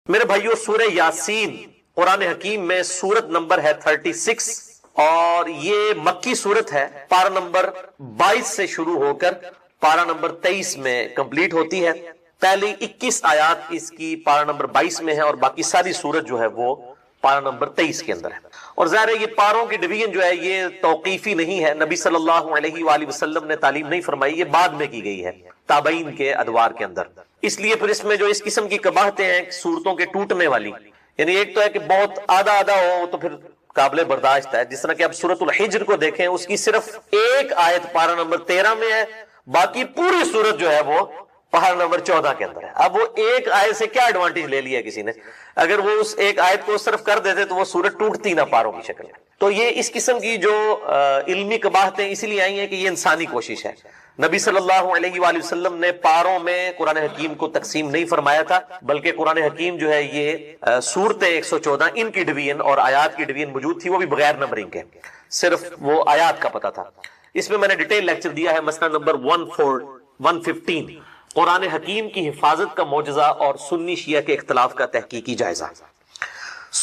میرے بھائیو، سورہ یاسین قرآن حکیم میں سورت نمبر ہے 36 اور یہ مکی سورت ہے. پارہ نمبر 22 سے شروع ہو کر پارہ نمبر 23 میں کمپلیٹ ہوتی ہے. پہلی 21 آیات اس کی پارہ نمبر 22 میں ہے اور باقی ساری سورت جو ہے وہ پارہ نمبر 23 کے اندر ہے. اور ظاہر ہے یہ پاروں کی ڈویژن جو ہے یہ توقیفی نہیں ہے، نبی صلی اللہ علیہ وآلہ وسلم نے تعلیم نہیں فرمائی، یہ بعد میں کی گئی ہے تابعین کے ادوار کے اندر. اس لیے پھر اس میں جو اس قسم کی قباحتیں ہیں صورتوں کے ٹوٹنے والی، یعنی ایک تو ہے کہ بہت آدھا آدھا ہو تو پھر قابل برداشت ہے. جس طرح کہ اب سورۃ الحجر کو دیکھیں، اس کی صرف ایک آیت پارہ نمبر 13 میں ہے، باقی پوری سورت جو ہے وہ پارہ نمبر 14 کے اندر ہے. اب وہ ایک آیت سے کیا ایڈوانٹیج لے لیا کسی نے؟ اگر وہ اس ایک آیت کو صرف کر دیتے تو وہ سورت ٹوٹتی نہ پاروں کی شکل میں. تو یہ اس قسم کی جو علمی قباحتیں اسی لیے آئی ہیں کہ یہ انسانی کوشش ہے. نبی صلی اللہ علیہ وآلہ وسلم نے پاروں میں قرآن حکیم کو تقسیم نہیں فرمایا تھا، بلکہ قرآن حکیم جو ہے یہ سورتیں 114 ان کی ڈویژن اور آیات کی ڈویژن موجود تھی، وہ بھی بغیر نمبرنگ کے، صرف وہ آیات کا پتہ تھا. اس میں میں نے ڈیٹیل لیکچر دیا ہے، مسئلہ نمبر 115 قرآن حکیم کی حفاظت کا معجزہ اور سنی شیعہ کے اختلاف کا تحقیقی جائزہ.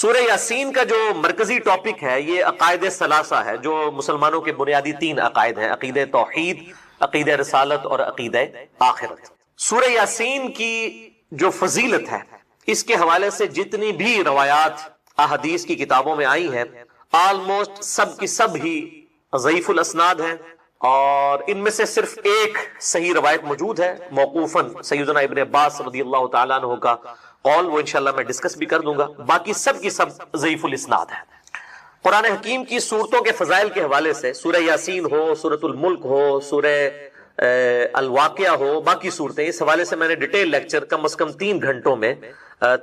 سورہ یاسین کا جو مرکزی ٹاپک ہے یہ عقائد ثلاثہ ہے، جو مسلمانوں کے بنیادی 3 عقائد ہیں: عقیدہ توحید، عقیدہ رسالت اور عقیدہ آخرت. سورہ یاسین کی جو فضیلت ہے اس کے حوالے سے جتنی بھی روایات احادیث کی کتابوں میں آئی ہیں آلموسٹ سب کی سب ہی ضعیف الاسناد ہیں، اور ان میں سے صرف ایک صحیح روایت موجود ہے موقوفاً سیدنا ابن عباس رضی اللہ تعالیٰ عنہ کا قول، وہ انشاءاللہ میں ڈسکس بھی کر دوں گا. باقی سب کی سب ضعیف الاسناد ہے. قرآن حکیم کی صورتوں کے فضائل کے حوالے سے سورہ یاسین ہو، سورۃ الملک ہو، سورہ الواقعہ ہو، باقی صورتیں، اس حوالے سے میں نے ڈیٹیل لیکچر کم از کم 3 گھنٹوں میں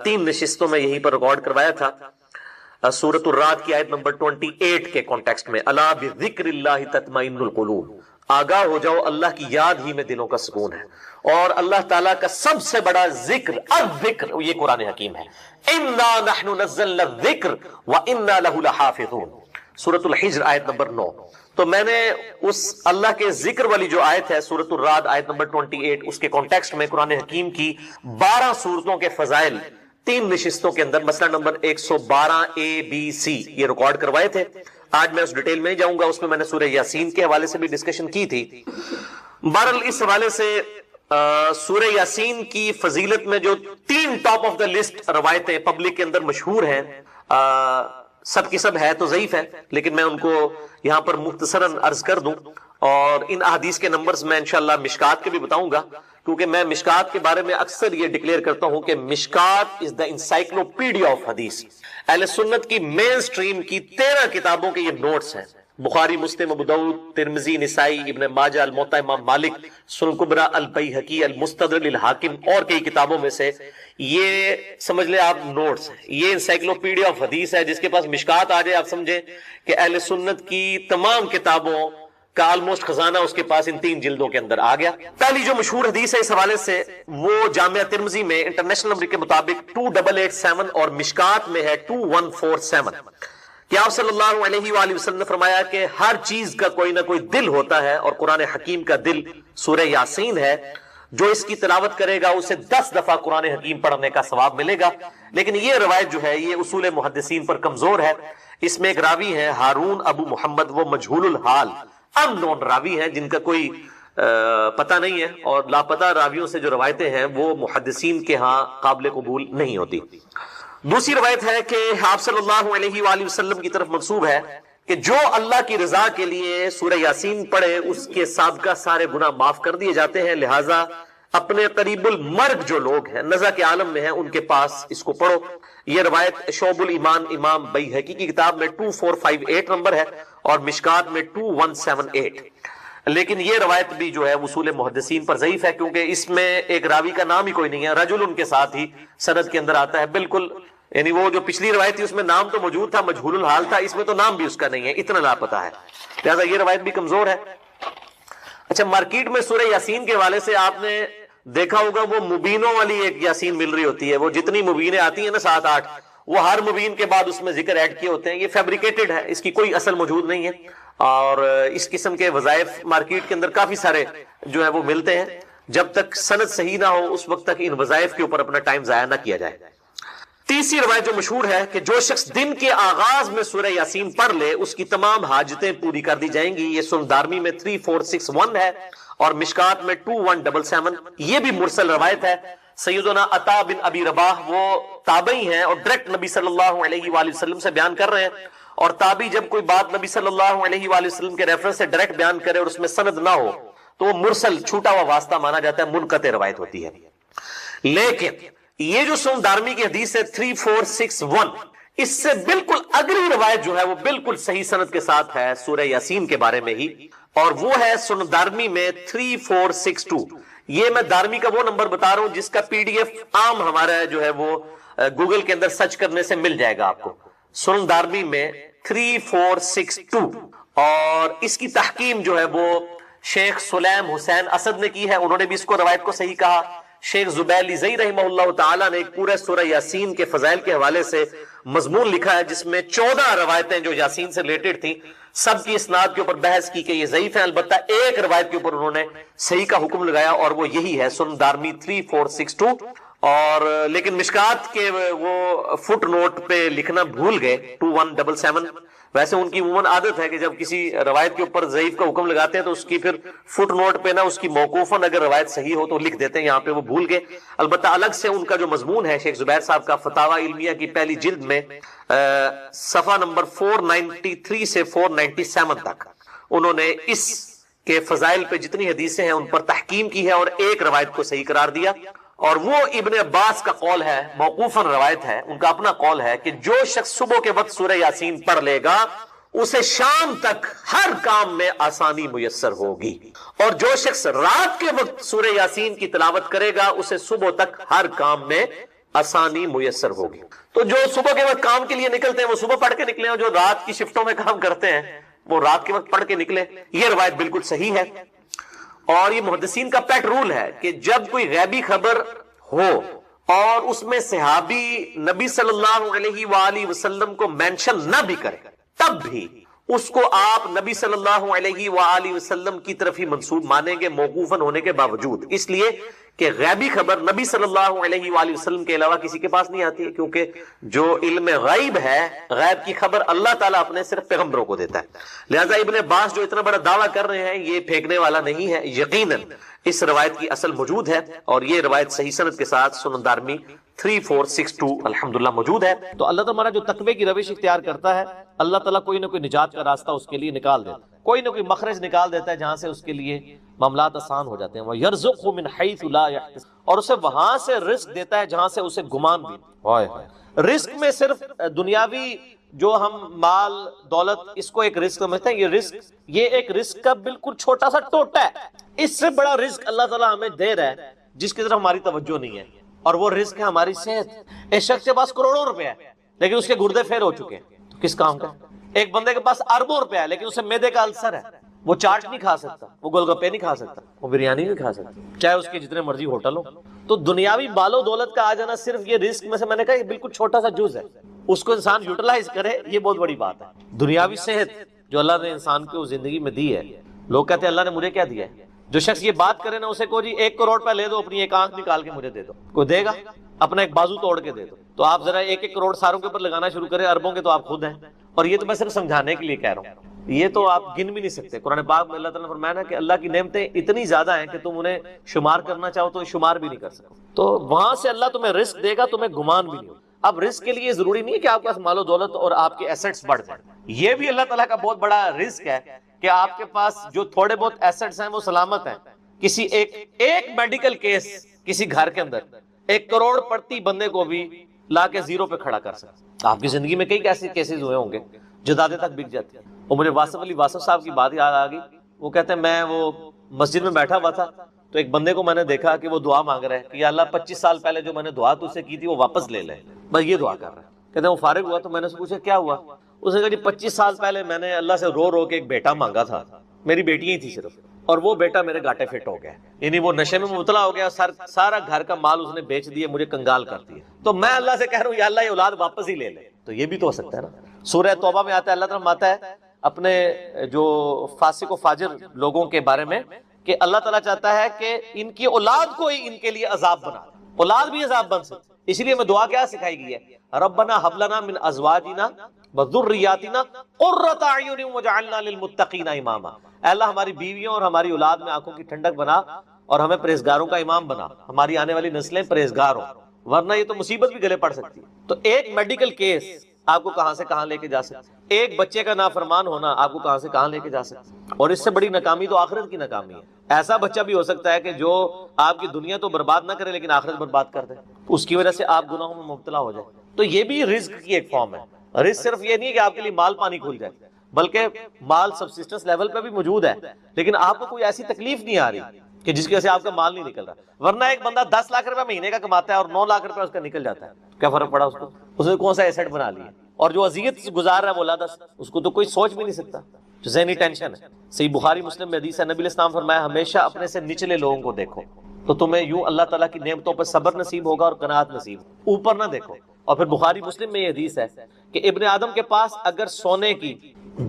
3 نشستوں میں یہیں پر ریکارڈ کروایا تھا. سورۃ الرعد کی آیت نمبر 28 کے کانٹیکسٹ میں، الا بذکر اللہ تطمئن القلوب، آگاہ ہو جاؤ اللہ کی یاد ہی میں دلوں کا سکون ہے. اور اللہ تعالیٰ کا سب سے بڑا ذکر الذکر یہ قرآن حکیم ہے. انا نحن نزلنا الذکر وانا له لحافظون، سورۃ الحجر آیت نمبر 9. تو میں نے اس اللہ کے ذکر والی جو آیت ہے سورۃ الرعد آیت نمبر 28، اس کے کانٹیکسٹ میں قرآن حکیم کی 12 صورتوں کے فضائل 3 نشستوں کے اندر مسئلہ نمبر 112 ABC یہ ریکارڈ کروائے تھے. آج میں اس ڈیٹیل میں ہی جاؤں گا، اس میں میں نے سورہ یاسین کے حوالے سے بھی ڈسکشن کی تھی. بہرحال اس حوالے سے سورہ یاسین کی فضیلت میں جو 3 ٹاپ آف دا لسٹ روایتیں پبلک کے اندر مشہور ہیں، سب کی سب ہے تو ضعیف ہے، لیکن میں ان کو یہاں پر مختصراً عرض کر دوں. اور ان احادیث کے نمبرز میں انشاءاللہ مشکات کے بھی بتاؤں گا، کیونکہ میں مشکات کے بارے میں اکثر یہ ڈکلیئر کرتا ہوں کہ مشکات از دا انسائکلوپیڈیا آف حدیث. اہل سنت کی مین سٹریم کی 13 کتابوں کے یہ نوٹس ہیں: بخاری، مسلم، ابو داؤد، ترمذی، نسائی، ابن ماجہ، الموطا امام مالک، سنن الکبریٰ، البیہقی، المستدرک للحاکم اور کئی کتابوں میں سے یہ سمجھ لیں آپ نوٹس ہیں. یہ انسائکلوپیڈیا آف حدیث ہے. جس کے پاس مشکات آ جائے آپ سمجھیں کہ اہل سنت کی تمام کتابوں کا آلموسٹ خزانہ اس کے پاس ان 3 جلدوں کے اندر آ گیا. پہلی جو مشہور حدیث ہے اس حوالے سے وہ جامعہ ترمذی میں انٹرنیشنل نمبر کے مطابق 2887 اور مشکات میں ہے 2147 کہ آپ صلی اللہ علیہ وآلہ وسلم نے فرمایا کہ ہر چیز کا کوئی نہ کوئی دل ہوتا ہے، اور قرآن حکیم کا دل سورہ یاسین ہے. جو اس کی تلاوت کرے گا اسے 10 دفعہ قرآن حکیم پڑھنے کا ثواب ملے گا. لیکن یہ روایت جو ہے یہ اصول محدثین پر کمزور ہے. اس میں ایک راوی ہے ہارون ابو محمد، وہ مجہول الحال ان نون راوی ہیں جن کا کوئی پتہ نہیں ہے، اور لاپتہ راویوں سے جو روایتیں ہیں وہ محدثین کے ہاں قابل قبول نہیں ہوتی. دوسری روایت ہے کہ آپ صلی اللہ علیہ وآلہ وسلم کی طرف منسوب ہے کہ جو اللہ کی رضا کے لیے سورہ یاسین پڑھے اس کے سابقہ سارے گناہ معاف کر دیے جاتے ہیں، لہٰذا اپنے قریب المرگ جو لوگ ہیں نزع کے عالم میں ہیں ان کے پاس اس کو پڑھو. یہ روایت شعب الایمان امام بیہقی کی کتاب میں 2458 نمبر ہے اور مشکات میں 2178. لیکن یہ روایت بھی جو ہے اصول محدثین پر ضعیف ہے، کیونکہ اس میں ایک راوی کا نام ہی کوئی نہیں ہے، رجل ان کے ساتھ ہی سند کے اندر آتا ہے بالکل. یعنی وہ جو پچھلی روایت تھی اس میں نام تو موجود تھا، مجہول الحال تھا، اس میں تو نام بھی اس کا نہیں ہے، اتنا لاپتہ ہے، لہذا یہ روایت بھی کمزور ہے. اچھا، مارکیٹ میں سورہ یاسین کے حوالے سے آپ نے دیکھا ہوگا وہ مبینوں والی ایک یاسین مل رہی ہوتی ہے. وہ جتنی مبینیں آتی ہیں نا 7-8، وہ ہر مبین کے بعد اس میں ذکر ایڈ کیے ہوتے ہیں. یہ فیبریکیٹڈ ہے، اس کی کوئی اصل موجود نہیں ہے. اور اس قسم کے وظائف مارکیٹ کے اندر کافی سارے جو ہے وہ ملتے ہیں. جب تک سند صحیح نہ ہو اس وقت تک ان وظائف کے اوپر اپنا ٹائم ضائع نہ کیا جائے. تیسری روایت جو مشہور ہے کہ جو شخص دن کے آغاز میں سورہ یاسین پڑھ لے اس کی تمام حاجتیں پوری کر دی جائیں گی، یہ سنن دارمی میں 3461 ہے اور مشکات میں 2177. یہ بھی مرسل روایت ہے. سیدنا عطا بن ابی رباح وہ تابعی ہیں اور ڈائریکٹ نبی صلی اللہ علیہ وآلہ وسلم سے بیان کر رہے ہیں، اور تابعی جب کوئی بات نبی صلی اللہ علیہ وآلہ وسلم کے ریفرنس سے ڈائریکٹ بیان کرے اور اس میں سند نہ ہو تو وہ مرسل چھوٹا ہوا واسطہ مانا جاتا ہے، منقطع روایت ہوتی ہے. لیکن یہ جو سنن دارمی کی حدیث ہے 3461، اس سے بالکل اگلی روایت جو ہے وہ بالکل صحیح سند کے ساتھ ہے سورہ یاسین کے بارے میں ہی، اور وہ ہے سنن دارمی میں 3462. یہ میں دارمی کا وہ نمبر بتا رہا ہوں جس کا پی ڈی ایف عام ہمارا جو ہے وہ گوگل کے اندر سرچ کرنے سے مل جائے گا آپ کو. سنن دارمی میں 3462، اور اس کی تحکیم جو ہے وہ شیخ سلیم حسین اسد نے کی ہے، انہوں نے بھی اس کو روایت کو صحیح کہا. شیخ زبیلی زئی رحمہ اللہ تعالی نے ایک پورے سورہ یاسین کے فضائل کے حوالے سے مضمون لکھا ہے جس میں 14 روایتیں جو یاسین سے ریلیٹڈ تھیں سب کی اسناد کے اوپر بحث کی کہ یہ ضعیف ہیں، البتہ ایک روایت کے اوپر انہوں نے صحیح کا حکم لگایا اور وہ یہی ہے سنن دارمی 3462. اور لیکن مشکات کے وہ فٹ نوٹ پہ لکھنا بھول گئے 2177. ویسے ان کی عموماً عادت ہے کہ جب کسی روایت کے اوپر ضعیف کا حکم لگاتے ہیں تو اس کی پھر فٹ نوٹ پہ نا اس کی موقوفاً اگر روایت صحیح ہو تو لکھ دیتے ہیں، یہاں پہ وہ بھول گئے. البتہ الگ سے ان کا جو مضمون ہے شیخ زبیر صاحب کا فتاوی علمیہ کی پہلی جلد میں صفحہ نمبر 493 سے 497 تک انہوں نے اس کے فضائل پہ جتنی حدیثیں ہیں ان پر تحکیم کی ہے اور ایک روایت کو صحیح قرار دیا. اور وہ ابن عباس کا قول ہے، موقوفاً روایت ہے، ان کا اپنا قول ہے کہ جو شخص صبح کے وقت سورہ یاسین پڑھ لے گا اسے شام تک ہر کام میں آسانی میسر ہوگی، اور جو شخص رات کے وقت سورہ یاسین کی تلاوت کرے گا اسے صبح تک ہر کام میں آسانی میسر ہوگی. تو جو صبح کے وقت کام کے لیے نکلتے ہیں وہ صبح پڑھ کے نکلے، اور جو رات کی شفٹوں میں کام کرتے ہیں وہ رات کے وقت پڑھ کے نکلے. یہ روایت بالکل صحیح ہے، اور یہ محدثین کا پیٹ رول ہے کہ جب کوئی غیبی خبر ہو اور اس میں صحابی نبی صلی اللہ علیہ وآلہ وسلم کو مینشن نہ بھی کرے تب بھی اس کو آپ نبی صلی اللہ علیہ وآلہ وسلم کی طرف ہی منسوب مانیں گے موقوفاً ہونے کے باوجود، اس لیے کہ غیبی خبر نبی صلی اللہ علیہ وآلہ وسلم کے علاوہ کسی کے پاس نہیں آتی ہے، کیونکہ جو علم غیب ہے، غیب کی خبر اللہ تعالیٰ اپنے صرف پیغمبروں کو دیتا ہے. لہذا ابن عباس جو اتنا بڑا دعویٰ کر رہے ہیں یہ پھینکنے والا نہیں ہے، یقیناً اس روایت کی اصل موجود ہے، اور یہ روایت صحیح سند کے ساتھ سنن دارمی 3462 الحمدللہ موجود ہے. تو اللہ تعالیٰ جو تقوی کی روش اختیار کرتا ہے اللہ تعالیٰ کوئی نہ کوئی نجات کا راستہ اس کے لیے نکال دیتا ہے، کوئی نہ کوئی مخرج نکال دیتا ہے جہاں سے اس کے لیے معاملات آسان ہو جاتے ہیں. وَيَرْزُقْهُ مِنْ حَيْثُ لَا يَحْتَسِبُ، اور اسے وہاں سے رزق دیتا ہے جہاں سے اسے گمان بھی نہیں. رزق میں صرف دنیاوی جو ہم مال دولت اس کو ایک رزق سمجھتے ہیں، یہ ایک رزق کا بالکل چھوٹا سا ٹوٹا ہے. اس سے بڑا رزق اللہ تعالیٰ ہمیں دے رہا ہے جس کی طرف ہماری توجہ نہیں ہے، اور وہ رزق ہے ہماری صحت. ایک شخص کے پاس کروڑوں روپے ہے لیکن اس کے گردے فیل ہو چکے ہیں، تو کس کام کا؟ ایک بندے کے پاس اربوں روپے ہے لیکن اسے معدے کا السر ہے، وہ چاٹ نہیں کھا سکتا، وہ گول گپے نہیں کھا سکتا، وہ بریانی نہیں کھا سکتا، چاہے اس کے جتنے مرضی ہوٹل ہو. تو دنیاوی بال و دولت کا آ جانا صرف یہ رزق میں سے میں نے کہا یہ بالکل چھوٹا سا جز ہے، اس کو انسان یوٹیلائز کرے یہ بہت بڑی بات ہے. دنیاوی صحت جو اللہ نے انسان کو زندگی میں دی ہے، لوگ کہتے ہیں اللہ نے مجھے کیا دیا ہے؟ جو شخص یہ بات کرے نا اسے کو جی 1 کروڑ روپے لے دو، اپنی ایک آنکھ نکال کے مجھے دے دو، کوئی دے گا؟ اپنا ایک بازو توڑ کے دے دو. تو آپ ذرا 1 کروڑ ساروں کے اوپر لگانا شروع کریں، اربوں کے تو آپ خود ہیں. اور یہ تو میں صرف سمجھانے کے لیے کہہ رہا ہوں، یہ تو آپ گن بھی نہیں سکتے. قرآن پاک میں اللہ تعالیٰ نے فرمایا نا کہ اللہ کی نعمتیں اتنی زیادہ ہیں کہ تم انہیں شمار کرنا چاہو تو شمار بھی نہیں کر سکو. تو وہاں سے اللہ تمہیں رزق دے گا، تمہیں گمان بھی نہیں ہوگا. اب رزق کے لیے ضروری نہیں ہے کہ آپ کے پاس مال و دولت اور آپ کے ایسٹس بڑھ جائیں، یہ بھی اللہ تعالیٰ کا بہت بڑا رزق ہے کہ آپ کے پاس جو تھوڑے بہت ایسٹس ہیں وہ سلامت ہیں. کسی ایک میڈیکل کیس کسی گھر کے اندر 1 کروڑ پڑتی بندے کو بھی لا کے زیرو پہ کھڑا کر سکتا. آپ کی زندگی میں کئی ایسے کیسز ہوئے ہوں گے جدادیں تک بک جاتی ہیں. اور مجھے واصف علی واصف صاحب کی بات یاد آ گئی، وہ کہتے ہیں میں وہ مسجد میں بیٹھا ہوا تھا تو ایک بندے کو میں نے دیکھا کہ وہ دعا مانگ رہا ہے کہ یا اللہ 25 سال پہلے جو میں نے دعا تجھ سے کی تھی وہ واپس لے لے، بس یہ دعا کر رہا ہے. کہتے ہیں وہ فارغ ہوا تو میں نے اس سے پوچھا کیا ہوا؟ اس نے کہا جی 25 سال پہلے میں نے اللہ سے رو رو کے ایک بیٹا مانگا تھا، میری بیٹیاں ہی تھی صرف، اور وہ بیٹا میرے گاٹے فٹ ہو گیا، یعنی وہ نشے میں مبتلا ہو گیا، سارا گھر کا مال اس نے بیچ دیا، مجھے کنگال کر دیا. تو میں اللہ سے کہہ رہا ہوں یا اللہ یہ اولاد واپس ہی لے لے. تو یہ بھی تو ہو سکتا ہے نا. سورہ توبہ میں آتا ہے، اللہ تعالیٰ آتا ہے اپنے جو فاسق و فاجر لوگوں کے بارے میں کہ اللہ تعالیٰ چاہتا ہے کہ ان کی اولاد کو ہی ان کے لیے عذاب بنا، اولاد بھی عذاب بن سکتی. اس لیے ہمیں دعا کیا سکھائی گئی ہے؟ ربنا ھب لنا من ازواجنا وذریاتنا قرۃ اعین واجعلنا للمتقین اماما، اے اللہ ہماری بیویوں اور ہماری اولاد میں آنکھوں کی ٹھنڈک بنا اور ہمیں پرہیزگاروں کا امام بنا، ہماری آنے والی نسلیں پرہیزگار ہوں، ورنہ یہ تو مصیبت بھی گلے پڑ سکتی ہے۔ تو ایک میڈیکل کیس آپ کو کہاں سے کہاں لے کے جا سکتا ہے، ایک بچے کا نافرمان ہونا آپ کو کہاں سے کہاں لے کے جا سکتا ہے، اور اس سے بڑی ناکامی تو آخرت کی ناکامی ہے۔ ایسا بچہ بھی ہو سکتا ہے کہ جو آپ کی دنیا تو برباد نہ کرے لیکن آخرت برباد کر دے، اس کی وجہ سے آپ گناہوں میں مبتلا ہو جائے۔ تو یہ بھی رزق کی ایک فارم ہے۔ رزق صرف یہ نہیں ہے کہ آپ کے لیے مال پانی کھل جائے، بلکہ مال سبسسٹنس لیول پہ بھی موجود ہے، لیکن آپ کو کوئی ایسی تکلیف نہیں آ رہی کہ جس کی وجہ سے آپ کا مال نہیں نکل رہا۔ ورنہ ایک بندہ 10 لاکھ روپے مہینے کا کماتا ہے اور 9 لاکھ روپے اس کا نکل جاتا ہے، کیا فرق پڑا اس کو؟ اس نے کون سا ایسٹ بنا لیا؟ اور جو اذیت گزار رہا ہے وہ اللہ اس کو تو کوئی سوچ بھی نہیں سکتا، ذہنی ٹینشن ہے۔ صحیح بخاری مسلم میں حدیث ہے، نبی علیہ السلام فرمایا ہمیشہ اپنے سے نچلے لوگوں کو دیکھو تو تمہیں یوں اللہ تعالیٰ کی نعمتوں پر صبر نصیب ہوگا اور قناعت نصیب، اوپر نہ دیکھو۔ اور پھر بخاری مسلم میں یہ حدیث ہے کہ ابن آدم کے پاس اگر سونے کی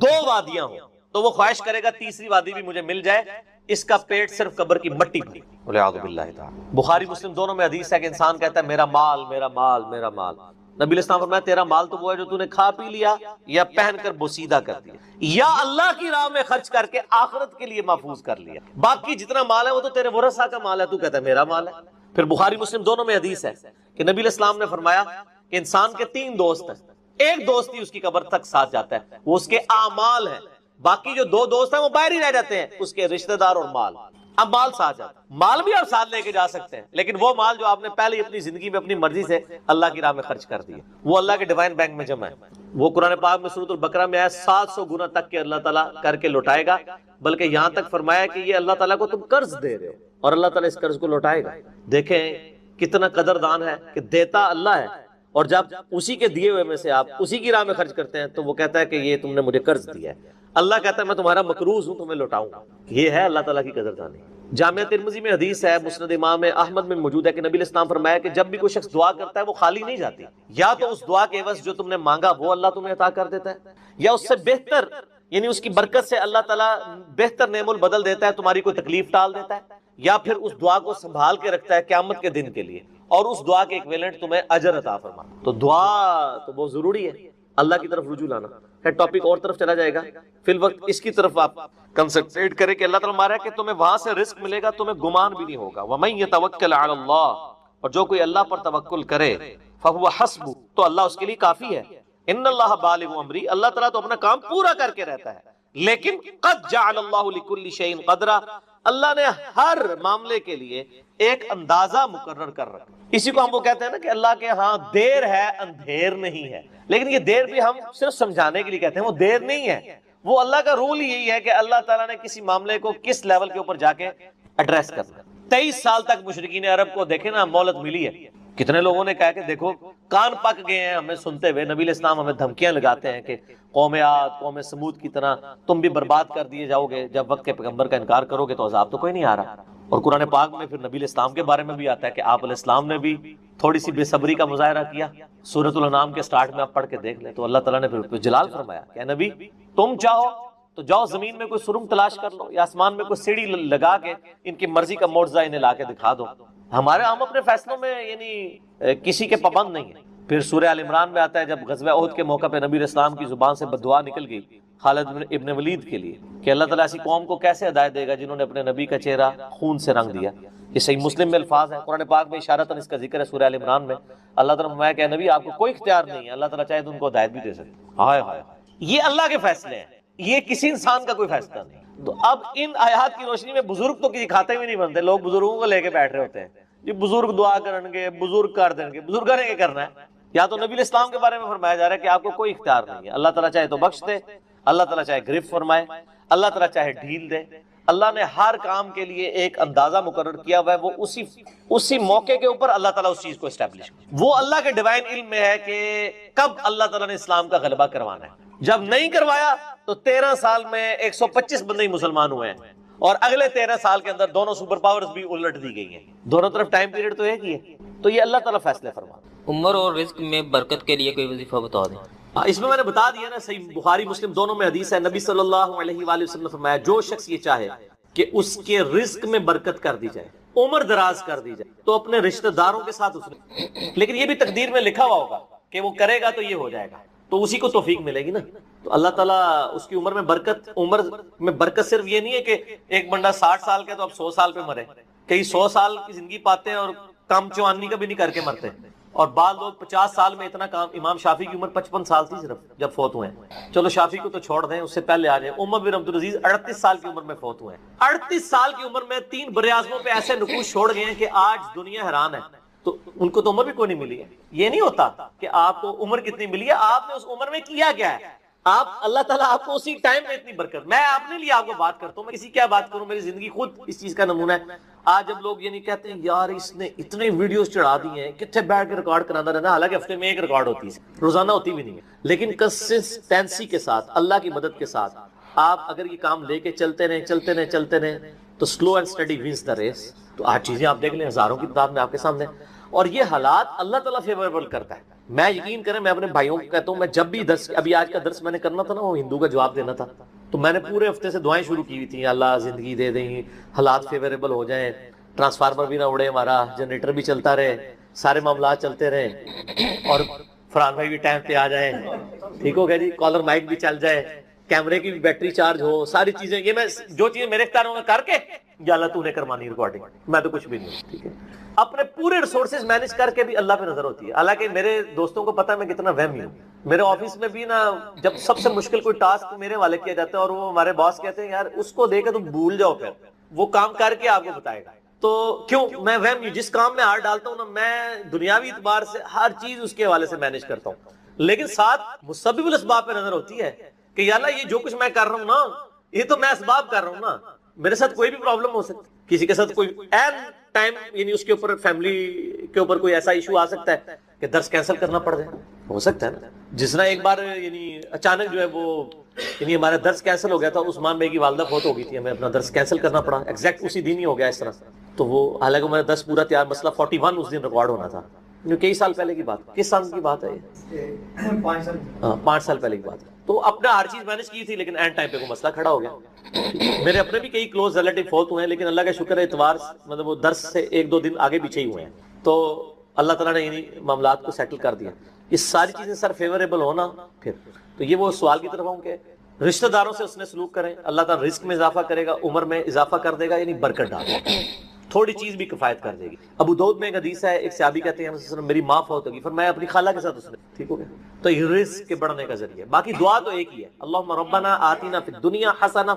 2 وادیاں ہوں تو وہ خواہش کرے گا تیسری وادی بھی مجھے مل جائے، اس کا پیٹ صرف قبر کی مٹی بھری، والعیاذ باللہ تعالی۔ بخاری مسلم دونوں میں حدیث ہے کہ انسان کہتا ہے میرا مال میرا مال میرا مال، نبی علیہ السلام فرمایا تیرا مال تو وہ ہے جو تو نے کھا پی لیا یا پہن کر بوسیدہ کر دیا یا اللہ کی راہ میں خرچ کر کے آخرت کے لیے محفوظ کر لیا، باقی جتنا مال ہے وہ تو تیرے ورثہ کا مال ہے، تو کہتا ہے میرا مال ہے۔ پھر بخاری مسلم دونوں میں حدیث ہے کہ نبی علیہ السلام نے فرمایا کہ انسان کے 3 دوست ہیں، ایک دوست ہی اس کی قبر تک ساتھ جاتا ہے، وہ اس کے اعمال ہیں، باقی جو 2 دوست ہیں وہ باہر ہی رہ جاتے ہیں، اس کے رشتہ دار اور مال۔ اب مال ساتھ جاتا ہے، مال بھی آپ ساتھ لے کے جا سکتے ہیں، لیکن وہ مال جو آپ نے پہلے اپنی زندگی میں اپنی مرضی سے اللہ کی راہ میں خرچ کر دیا وہ اللہ کے ڈیوائن بینک میں جمع ہے، وہ قرآن پاک میں سورۃ البقرہ میں ہے 700 گنا تک کے اللہ تعالیٰ کر کے لوٹائے گا، بلکہ یہاں تک فرمایا کہ یہ اللہ تعالیٰ کو تم قرض دے رہے ہو اور اللہ تعالیٰ اس قرض کو لوٹائے گا۔ دیکھیں کتنا قدردان ہے کہ دیتا اللہ ہے، اور جب اسی کے دیے ہوئے میں سے آپ اسی کی راہ میں خرچ کرتے ہیں تو وہ کہتا ہے کہ یہ تم نے مجھے قرض دیا ہے، اللہ کہتا ہے میں تمہارا مقروض ہوں، تمہیں لوٹاؤں گا۔ یہ ہے اللہ تعالیٰ کی قدردانی۔ جامعہ ترمذی میں حدیث ہے، مسند امام احمد میں موجود ہے کہ نبی علیہ السلام فرمایا کہ جب بھی کوئی شخص دعا کرتا ہے وہ خالی نہیں جاتی، یا تو اس دعا کے عوض جو تم نے مانگا وہ اللہ تمہیں عطا کر دیتا ہے، یا اس سے بہتر یعنی اس کی برکت سے اللہ تعالیٰ بہتر نعم البدل دیتا ہے، تمہاری کوئی تکلیف ٹال دیتا ہے، یا پھر اس دعا کو سنبھال کے رکھتا ہے قیامت کے دن کے لیے، اور اس دعا کے ایکویلنٹ تمہیں اجر عطا فرما۔ تو دعا تو بہت ضروری ہے، اللہ کی طرف رجوع لانا ہے۔ ٹاپک اور طرف چلا جائے گا، فی الوقت اس کی طرف آپ کنسنٹریٹ کریں کہ اللہ تعالیٰ ہمارا ہے کہ تمہیں وہاں سے رزق ملے گا، تمہیں گمان بھی نہیں ہوگا۔ وَمَن يَتَوَكَّلْ عَلَى اللَّهِ، اور جو کوئی اللہ پر توکل کرے فَهُوَ حَسْبُهُ، تو اللہ اس کے لیے کافی ہے۔ ان اللہ بالغ امری، اللہ تعالیٰ تو اپنا کام پورا کر کے رہتا ہے، لیکن قد جعل اللہ لکل شیء قدرا، اللہ نے ہر معاملے کے لیے ایک اندازہ مقرر کر رکھا۔ اسی کو ہم وہ کہتے ہیں نا کہ اللہ کے ہاں دیر ہے اندھیر نہیں ہے، لیکن یہ دیر بھی ہم صرف سمجھانے کے لیے کہتے ہیں، وہ دیر نہیں ہے، وہ اللہ کا رول یہی ہے کہ اللہ تعالیٰ نے کسی معاملے کو کس لیول کے اوپر جا کے ایڈریس کرنا۔ 23 سال تک مشرکین عرب کو دیکھیں نا مہلت ملی ہے، کتنے لوگوں نے کہا کہ دیکھو کان پک گئے ہیں ہمیں سنتے ہوئے، نبی علیہ السلام ہمیں دھمکیاں لگاتے ہیں کہ قوم عاد قوم سمود کی طرح تم بھی برباد کر دیے جاؤ گے، جب وقت کے پیغمبر کا انکار کرو گے تو عذاب تو کوئی نہیں آ رہا۔ اور قرآن پاک میں پھر نبی علیہ السلام کے بارے میں بھی آتا ہے کہ آپ علیہ السلام نے بھی تھوڑی سی بے صبری کا مظاہرہ کیا، سورۃ الانعام کے سٹارٹ میں آپ پڑھ کے دیکھ لیں تو اللہ تعالیٰ نے پھر جلال فرمایا کہ نبی تم چاہو تو جاؤ زمین میں کوئی سرنگ تلاش کر لو یا آسمان میں کوئی سیڑھی لگا کے ان کی مرضی کا معجزہ انہیں لا کے دکھا دو، ہم اپنے فیصلوں میں یعنی کسی کے پابند نہیں ہیں۔ پھر سورہ آل عمران میں آتا ہے جب غزوہ احد کے موقع پہ نبی علیہ السلام کی زبان سے بددعا نکل گئی خالد ابن ولید کے لیے کہ اللہ تعالیٰ ایسی قوم کو کیسے ہدایت دے گا جنہوں نے اپنے نبی کا چہرہ خون سے رنگ دیا۔ یہ صحیح مسلم میں الفاظ ہیں، قرآن پاک میں اشارتاً اس کا ذکر ہے سورہ آل عمران میں۔ اللہ تعالیٰ نے فرمایا کہ نبی آپ کو کوئی اختیار نہیں ہے، اللہ تعالیٰ چاہے تو ان کو ہدایت بھی دے سکتے۔ ہائے ہائے، یہ اللہ کے فیصلے ہیں، یہ کسی انسان کا کوئی فیصلہ نہیں۔ تو اب ان آیات کی روشنی میں بزرگ تو کسی کھاتے میں نہیں بنتے، لوگ بزرگوں کو لے کے بیٹھ رہے ہوتے ہیں، یہ بزرگ دعا کریں گے، بزرگ کر دیں گے، بزرگ کریں گے کرنا ہے۔ یا تو نبی علیہ السلام کے بارے میں فرمایا جا رہا ہے کہ آپ کو کوئی اختیار نہیں ہے، اللہ تعالیٰ چاہے تو بخش دے، اللہ تعالیٰ چاہے گرفت فرمائے، اللہ تعالیٰ چاہے ڈھیل دے۔ اللہ نے ہر کام کے لیے ایک اندازہ مقرر کیا ہوا ہے، وہ اسی موقع کے اوپر اللہ تعالیٰ اس چیز کو اسٹیبلش کرے۔ وہ اللہ کے ڈیوائن علم میں ہے کہ کب اللہ تعالیٰ نے اسلام کا غلبہ کروانا ہے۔ جب نہیں کروایا تو 13 سال میں 125 بندے ہی مسلمان ہوئے ہیں، اور اگلے 13 سال کے اندر دونوں سپر پاورز بھی الٹ دی گئی ہیں، دونوں طرف ٹائم پیریڈ تو ایک ہی ہے۔ تو یہ اللہ تعالیٰ فیصلے فرما۔ عمر اور رزق میں برکت کے لیے کوئی وظیفہ بتا دیں۔ اس میں نے بتا دیا نا، صحیح بخاری مسلم دونوں میں حدیث ہے، نبی صلی اللہ علیہ وآلہ وسلم نے فرمایا جو شخص یہ چاہے کہ اس کے رزق میں برکت کر دی جائے، عمر دراز کر دی جائے، تو اپنے رشتہ داروں کے ساتھ اس نے، لیکن یہ بھی تقدیر میں لکھا ہوا ہوگا کہ وہ کرے گا تو یہ ہو جائے گا، تو اسی کو توفیق ملے گی نا۔ تو اللہ تعالیٰ اس کی عمر میں برکت صرف یہ نہیں ہے کہ ایک بندہ 60 سال کا تو اب 100 سال پہ مرے، کئی 100 سال کی زندگی پاتے ہیں اور کام چوانی کا بھی نہیں کر کے مرتے، اور بعض لوگ 50 سال میں اتنا کام۔ امام شافعی کی عمر 55 سال تھی صرف جب فوت ہوئے ہیں، چلو شافعی کو تو چھوڑ دیں، اس سے پہلے آ جائیں، عمر بن عبدالعزیز 38 سال کی عمر میں فوت ہوئے ہیں۔ 38 سال کی عمر میں 3 براعظموں پہ ایسے نقوش چھوڑ گئے ہیں کہ آج دنیا حیران ہے۔ تو ان کو تو عمر بھی کوئی نہیں ملی ہے۔ یہ نہیں ہوتا کہ آپ کو عمر کتنی ملی ہے، آپ نے اس عمر میں کیا کیا ہے۔ آپ اللہ تعالیٰ آپ کو اسی ٹائم میں اتنی برکت، میں اپنے لیے آپ کو بات کرتا ہوں، میں کسی کیا بات کروں، میری زندگی خود اس چیز کا نمونہ ہے۔ آج جب لوگ یہ نہیں کہتے ہیں یار اس نے اتنے ویڈیوز چڑھا دی ہیں، کتنے بیٹھ کے ریکارڈ کرانا رہنا، حالانکہ ہفتے میں ایک ریکارڈ ہوتی ہے، روزانہ ہوتی بھی نہیں ہے، لیکن کنسسٹینسی کے ساتھ، اللہ کی مدد کے ساتھ آپ اگر یہ کام لے کے چلتے رہیں تو slow and steady wins the race. تو آج چیزیں آپ دیکھ لیں، ہزاروں کی تعداد میں آپ کے سامنے، اور یہ حالات اللہ تعالیٰ فیوریبل کرتا ہے۔ میں یقین کریں، میں اپنے بھائیوں کو کہتا ہوں، میں جب بھی درس، ابھی آج کا درس میں نے کرنا تھا نا، وہ ہندو کا جواب دینا تھا، تو میں نے پورے ہفتے سے دعائیں شروع کی ہوئی تھیں، اللہ زندگی دے دیں، حالات فیوریبل ہو جائیں، ٹرانسفارمر بھی نہ اڑے ہمارا، جنریٹر بھی چلتا رہے، سارے معاملات چلتے رہے، اور فرحان بھائی بھی ٹائم پہ آ جائیں، ٹھیک ہو گیا جی، کالر مائک بھی چل جائے، کیمرے کی بھی بیٹری چارج ہو، ساری چیزیں، یہ میں جو چیزیں میرے اختیار میں کر کے، یا اللہ تو نے کرمانی ریکارڈنگ، میں تو کچھ بھی نہیں ہوں، ٹھیک ہے۔ اپنے پورے ریسورسز مینج کر کے بھی اللہ پہ نظر ہوتی ہے۔ حالانکہ میرے دوستوں کو پتا ہے میں کتنا وہمی ہوں، میرے آفس میں بھی نا جب سب سے مشکل کوئی ٹاسک میرے والے کیا جاتا ہے اور وہ ہمارے باس کہتے ہیں یار اس کو دے کے تم بھول جاؤ، پھر وہ کام کر کے آپ کو بتائے گا، تو کیوں میں وہمی ہوں، جس کام میں ہاتھ ڈالتا ہوں نا، میں دنیاوی اعتبار سے ہر چیز اس کے حوالے سے مینج کرتا ہوں، لیکن ساتھ مسبب الاسباب پہ نظر ہوتی ہے کہ یا اللہ یہ جو کچھ میں کر رہا ہوں نا، یہ تو میں اسباب کر رہا ہوں نا، میرے ساتھ کوئی بھی پرابلم ہو سکتی، کسی کے ساتھ کوئی این ٹائم، یعنی اس کے اوپر فیملی کے اوپر کوئی ایسا ایشو آ سکتا ہے کہ درس کینسل کرنا پڑ جائے، ہو سکتا ہے نا۔ جس طرح ایک بار یعنی اچانک جو ہے وہ یعنی ہمارا درس کینسل ہو گیا تھا، عثمان بھائی کی والدہ فوت ہو گئی تھی، ہمیں اپنا درس کینسل کرنا پڑا، ایگزیکٹ اسی دن ہی ہو گیا اس طرح، تو وہ حالانکہ ہمارا درس پورا تیار، مسئلہ 41 اس دن ریکارڈ ہونا تھا، کئی سال پہلے کی بات، کس سال کی بات ہے یہ؟ 5 سال پہلے کی بات ہے۔ تو اپنا ہر چیز مینج کی تھی، لیکن اینڈ ٹائم پہ کوئی مسئلہ کھڑا ہو گیا۔ میرے اپنے بھی کئی کلوز ریلیٹیو فوت ہوئے ہیں، لیکن اللہ کا شکر ہے اتوار مطلب وہ درس سے 1-2 دن آگے پیچھے ہی ہوئے ہیں، تو اللہ تعالیٰ نے انہی معاملات کو سیٹل کر دیا۔ یہ ساری چیزیں سر فیوریبل ہونا، پھر تو یہ وہ سوال کی طرف ہوں کہ رشتہ داروں سے اس نے سلوک کریں، اللہ تعالیٰ رزق میں اضافہ کرے گا، عمر میں اضافہ کر دے گا، یعنی برکت ڈال دے گا، تھوڑی چیز بھی کفایت کر دے گی۔ ابو داؤد میں ایک حدیث ہے، ایک صحابی کہتے ہیں میری ماں فوت ہوگی، فرمایا اپنی خالہ کے ساتھ اس نے، ٹھیک ہو گیا، تو یہ رزق کے بڑھنے کا ذریعہ ہے۔ باقی دعا تو ایک ہی ہے، اللہم ربنا آتنا فی الدنیا حسنہ